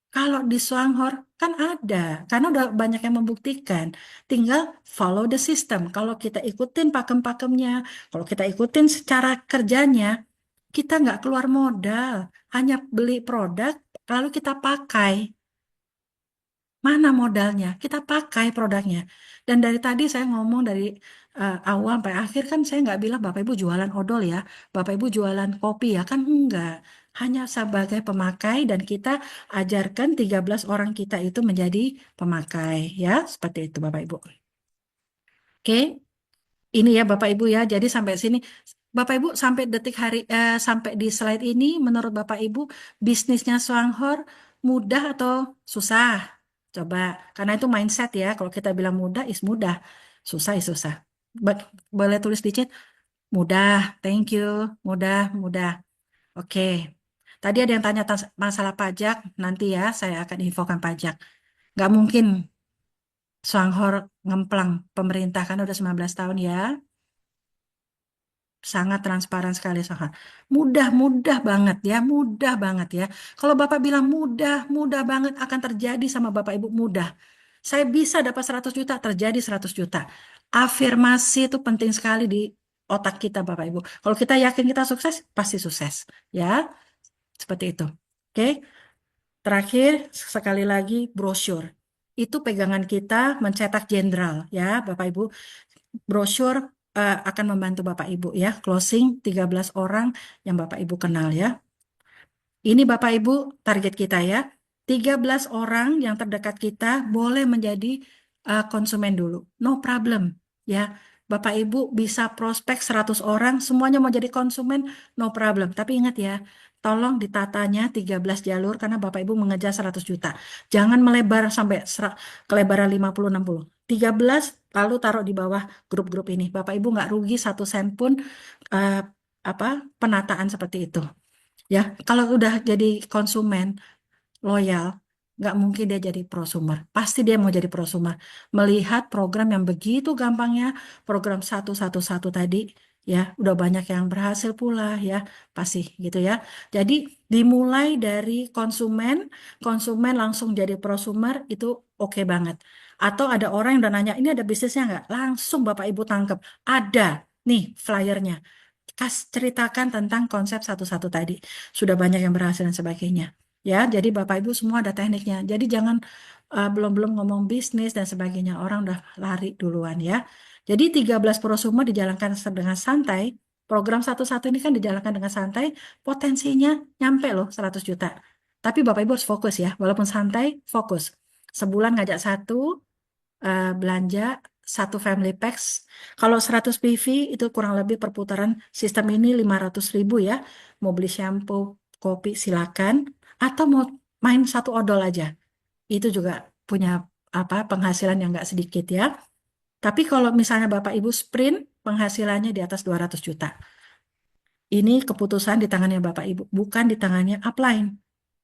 Kalau di Swanghor kan ada, karena udah banyak yang membuktikan. Tinggal follow the system. Kalau kita ikutin pakem-pakemnya, kalau kita ikutin secara kerjanya, kita nggak keluar modal, hanya beli produk lalu kita pakai. Mana modalnya? Kita pakai produknya. Dan dari tadi saya ngomong dari awal sampai akhir kan saya nggak bilang Bapak Ibu jualan odol ya, Bapak Ibu jualan kopi ya kan enggak. Hanya sebagai pemakai dan kita ajarkan 13 orang kita itu menjadi pemakai ya, seperti itu Bapak Ibu. Oke, Ini ya Bapak Ibu ya. Jadi sampai sini Bapak Ibu sampai detik sampai di slide ini menurut Bapak Ibu bisnisnya Swanghor mudah atau susah? Coba karena itu mindset ya. Kalau kita bilang mudah is mudah, susah is susah. Boleh tulis di chat mudah. Thank you. Mudah, mudah. Oke. Tadi ada yang tanya masalah pajak. Nanti ya saya akan infokan pajak. Nggak mungkin Swanghor ngemplang pemerintah kan udah 19 tahun ya. Sangat transparan sekali, Sohan. Mudah banget ya, mudah banget ya. Kalau Bapak bilang mudah banget akan terjadi sama Bapak Ibu mudah. Saya bisa dapat 100 juta, terjadi 100 juta. Afirmasi itu penting sekali di otak kita, Bapak Ibu. Kalau kita yakin kita sukses, pasti sukses. Ya, seperti itu. Oke, terakhir sekali lagi brosur. Itu pegangan kita mencetak jenderal, ya, Bapak Ibu. Brosur akan membantu Bapak Ibu ya, closing 13 orang yang Bapak Ibu kenal ya. Ini Bapak Ibu target kita ya. 13 orang yang terdekat kita boleh menjadi konsumen dulu. No problem ya. Bapak Ibu bisa prospek 100 orang semuanya mau jadi konsumen, no problem. Tapi ingat ya, tolong ditatanya 13 jalur karena Bapak Ibu mengejar 100 juta. Jangan melebar sampai kelebaran 50-60. 13 lalu taruh di bawah grup-grup ini. Bapak Ibu nggak rugi 1 sen pun eh, apa penataan seperti itu. Ya, kalau udah jadi konsumen loyal, nggak mungkin dia jadi prosumer. Pasti dia mau jadi prosumer. Melihat program yang begitu gampangnya, program 111 tadi, ya, udah banyak yang berhasil pula, ya, pasti gitu ya. Jadi dimulai dari konsumen, konsumen langsung jadi prosumer itu oke banget. Atau ada orang yang udah nanya, ini ada bisnisnya nggak? Langsung Bapak Ibu tangkep. Ada, nih flyernya. Ceritakan tentang konsep satu-satu tadi. Sudah banyak yang berhasil dan sebagainya. Ya, jadi Bapak Ibu semua ada tekniknya. Jadi jangan belum-belum ngomong bisnis dan sebagainya. Orang udah lari duluan ya. Jadi 13 prosumer dijalankan dengan santai. Program satu-satu ini kan dijalankan dengan santai. Potensinya nyampe loh 100 juta. Tapi Bapak Ibu harus fokus ya. Walaupun santai, fokus. Sebulan ngajak satu, belanja satu family packs. Kalau 100 PV itu kurang lebih perputaran sistem ini 500.000 ya. Mau beli shampoo, kopi silakan. Atau mau main satu odol aja. Itu juga punya penghasilan yang nggak sedikit ya. Tapi kalau misalnya Bapak Ibu sprint, penghasilannya di atas 200 juta. Ini keputusan di tangannya Bapak Ibu, bukan di tangannya upline.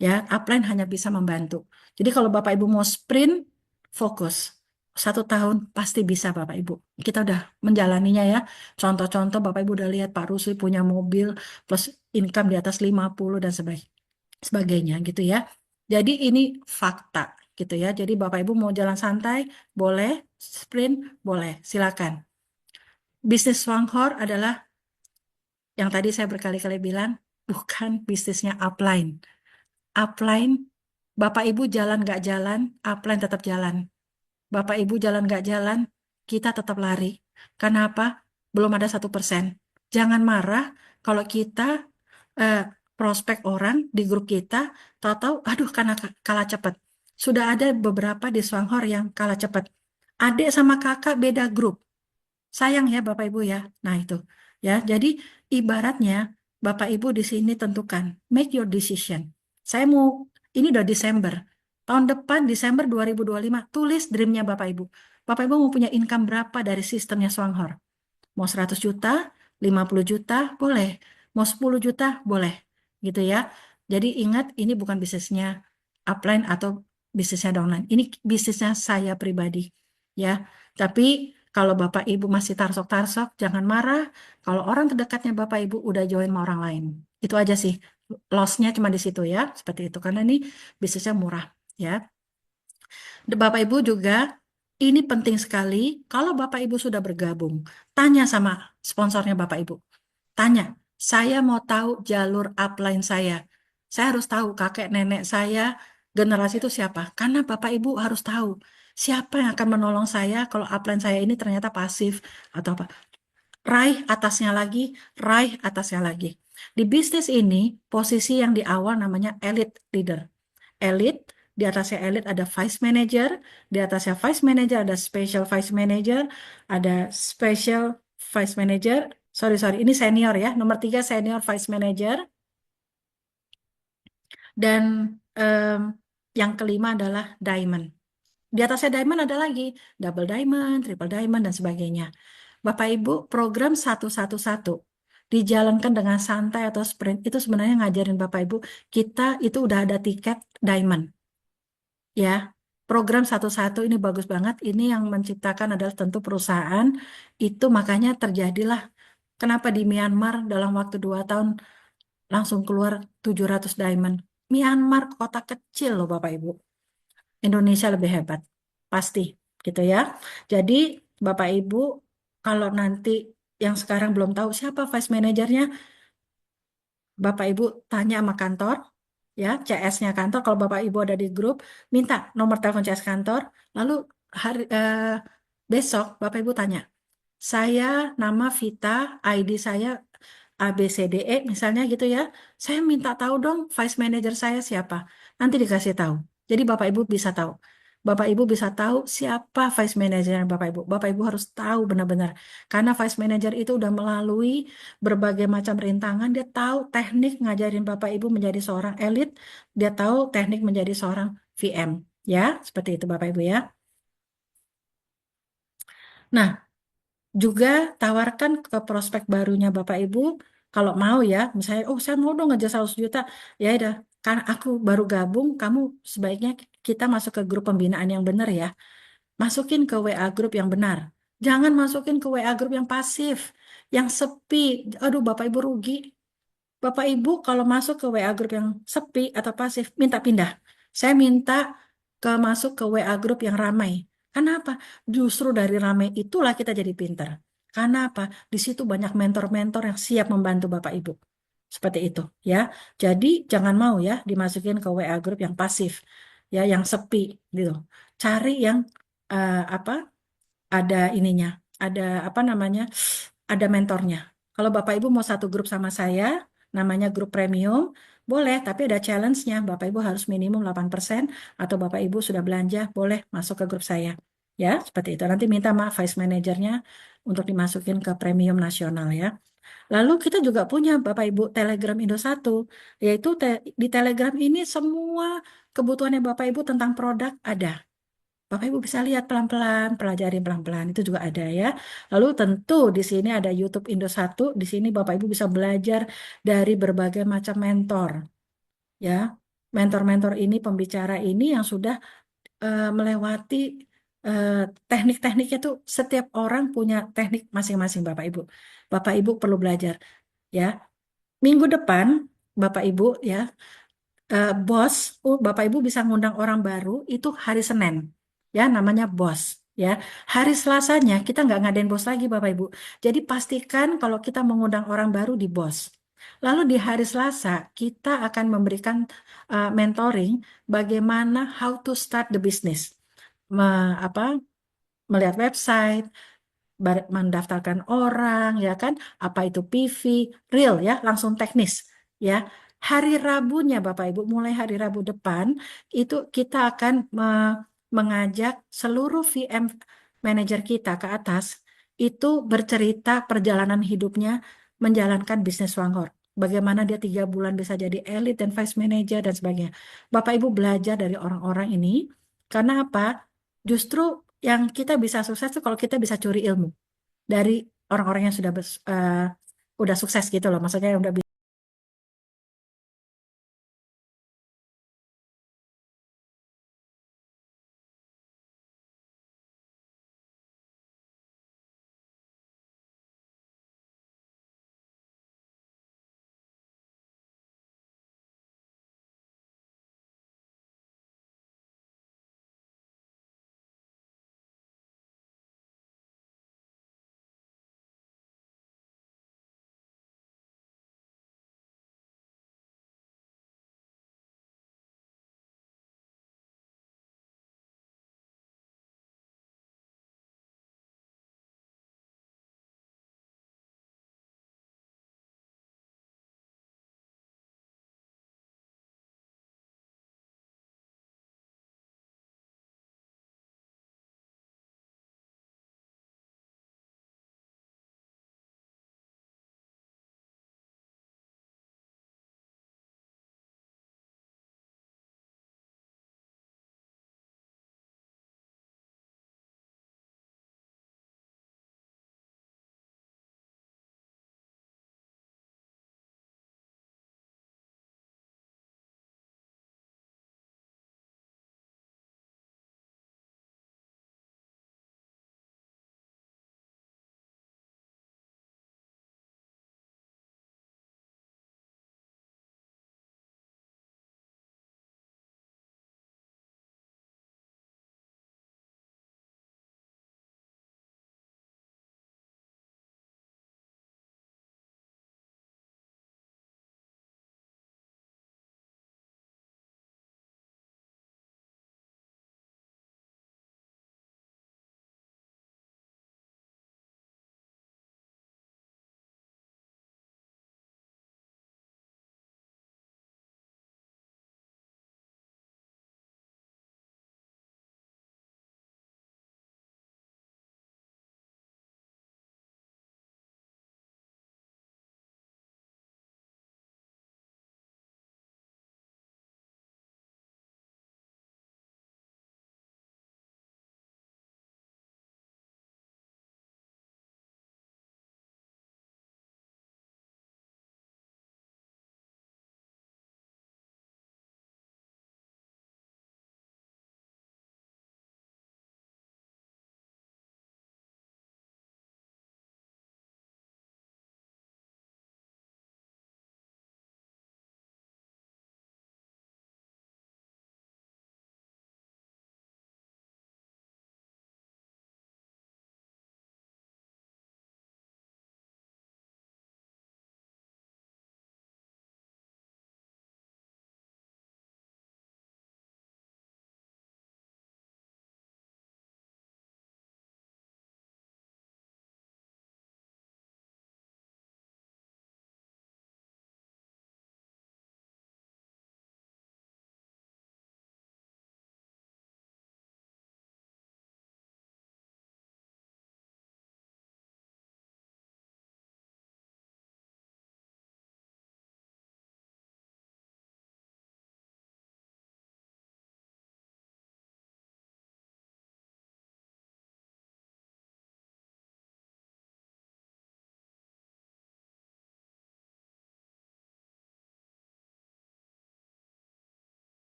Ya, upline hanya bisa membantu. Jadi kalau Bapak Ibu mau sprint, fokus. 1 tahun pasti bisa Bapak Ibu. Kita udah menjalaninya ya. Contoh-contoh Bapak Ibu udah lihat Pak Rusli punya mobil plus income di atas 50 dan sebagainya gitu ya. Jadi ini fakta gitu ya. Jadi Bapak Ibu mau jalan santai, boleh, sprint, boleh, silakan. Bisnis Swanghor adalah yang tadi saya berkali-kali bilang, bukan bisnisnya upline. Upline, Bapak Ibu jalan nggak jalan, upline tetap jalan. Bapak Ibu jalan nggak jalan, kita tetap lari. Kenapa? Belum ada 1%. Jangan marah kalau kita eh, prospek orang di grup kita, tahu-tahu, aduh karena kalah cepat. Sudah ada beberapa di Swanghor yang kalah cepat. Adik sama kakak beda grup. Sayang ya Bapak Ibu ya. Nah itu ya. Jadi ibaratnya Bapak Ibu di sini tentukan, make your decision. Saya mau ini udah Desember. Tahun depan Desember 2025 tulis dreamnya Bapak Ibu. Bapak Ibu mau punya income berapa dari sistemnya Swanghor? Mau 100 juta, 50 juta, boleh. Mau 10 juta, boleh. Gitu ya. Jadi ingat ini bukan bisnisnya upline atau bisnisnya downline. Ini bisnisnya saya pribadi. Ya. Tapi kalau Bapak Ibu masih tarsok-tarsok, jangan marah. Kalau orang terdekatnya Bapak Ibu udah join sama orang lain. Itu aja sih. Loss-nya cuma di situ ya. Seperti itu. Karena ini bisnisnya murah. Ya. Bapak Ibu juga, ini penting sekali. Kalau Bapak Ibu sudah bergabung, tanya sama sponsornya Bapak Ibu. Tanya, saya mau tahu jalur upline saya. Saya harus tahu kakek nenek saya, generasi itu siapa. Karena Bapak Ibu harus tahu siapa yang akan menolong saya kalau upline saya ini ternyata pasif atau apa. Raih atasnya lagi, raih atasnya lagi. Di bisnis ini, posisi yang di awal namanya elite leader. Elite, di atasnya elite ada vice manager, di atasnya vice manager ada special vice manager, ada special vice manager. Sorry, ini senior ya. Nomor 3 senior vice manager. Dan em, yang kelima adalah diamond. Di atasnya diamond ada lagi double diamond, triple diamond, dan sebagainya. Bapak Ibu, program 111 dijalankan dengan santai atau sprint itu sebenarnya ngajarin Bapak Ibu, kita itu udah ada tiket diamond. Ya, program 111 ini bagus banget. Ini yang menciptakan adalah tentu perusahaan. Itu makanya terjadilah kenapa di Myanmar dalam waktu 2 tahun langsung keluar 700 diamond. Myanmar kota kecil loh Bapak Ibu. Indonesia lebih hebat. Pasti gitu ya. Jadi Bapak Ibu kalau nanti yang sekarang belum tahu siapa vice manajernya, Bapak Ibu tanya sama kantor, ya CS-nya kantor. Kalau Bapak Ibu ada di grup, minta nomor telepon CS kantor. Lalu besok Bapak Ibu tanya, saya nama Vita, ID saya ABCDE misalnya gitu ya. Saya minta tahu dong vice manager saya siapa. Nanti dikasih tahu. Jadi Bapak Ibu bisa tahu. Bapak Ibu bisa tahu siapa vice manager Bapak Ibu. Bapak Ibu harus tahu benar-benar. Karena vice manager itu udah melalui berbagai macam rintangan. Dia tahu teknik ngajarin Bapak Ibu menjadi seorang elit. Dia tahu teknik menjadi seorang VM. Ya, seperti itu Bapak Ibu ya. Nah, juga tawarkan ke prospek barunya Bapak Ibu, kalau mau ya, misalnya, oh saya mau dong ngejar 100 juta, ya udah, kan aku baru gabung, kamu sebaiknya kita masuk ke grup pembinaan yang benar ya, masukin ke WA grup yang benar, jangan masukin ke WA grup yang pasif, yang sepi, aduh Bapak Ibu rugi. Bapak Ibu kalau masuk ke WA grup yang sepi atau pasif, minta pindah. Saya minta masuk ke WA grup yang ramai. Kenapa? Justru dari ramai itulah kita jadi pintar. Karena apa? Di situ banyak mentor-mentor yang siap membantu Bapak Ibu. Seperti itu ya. Jadi jangan mau ya dimasukin ke WA grup yang pasif, ya yang sepi gitu. Cari yang apa? Ada ininya, ada apa namanya, ada mentornya. Kalau Bapak Ibu mau satu grup sama saya, namanya grup premium, boleh, tapi ada challenge-nya. Bapak Ibu harus minimum 8%, atau Bapak Ibu sudah belanja, boleh masuk ke grup saya. Ya, seperti itu. Nanti minta maaf vice manajernya untuk dimasukin ke premium nasional ya. Lalu kita juga punya Bapak Ibu Telegram Indosat, yaitu di Telegram ini semua kebutuhannya Bapak Ibu tentang produk ada. Bapak Ibu bisa lihat pelan-pelan, pelajari pelan-pelan, itu juga ada ya. Lalu tentu di sini ada YouTube Indosat, di sini Bapak Ibu bisa belajar dari berbagai macam mentor ya. Mentor-mentor ini, pembicara ini yang sudah melewati eh, teknik-tekniknya tuh, setiap orang punya teknik masing-masing Bapak Ibu. Bapak Ibu perlu belajar ya. Minggu depan Bapak Ibu ya, bos, Bapak Ibu bisa ngundang orang baru itu hari Senin, ya namanya bos, ya. Hari Selasanya kita nggak ngadain bos lagi Bapak Ibu. Jadi pastikan kalau kita mengundang orang baru di bos. Lalu di hari Selasa kita akan memberikan mentoring bagaimana how to start the business, apa melihat website, mendaftarkan orang, ya kan? Apa itu PV, real ya, langsung teknis, ya. Hari Rabunya Bapak Ibu, mulai hari Rabu depan itu kita akan mengajak seluruh VM manajer kita ke atas itu bercerita perjalanan hidupnya menjalankan bisnis Wanghor. Bagaimana dia 3 bulan bisa jadi elit dan vice manager dan sebagainya. Bapak Ibu belajar dari orang-orang ini karena apa? Justru yang kita bisa sukses itu kalau kita bisa curi ilmu dari orang-orang yang sudah udah sukses gitu loh. Maksudnya yang udah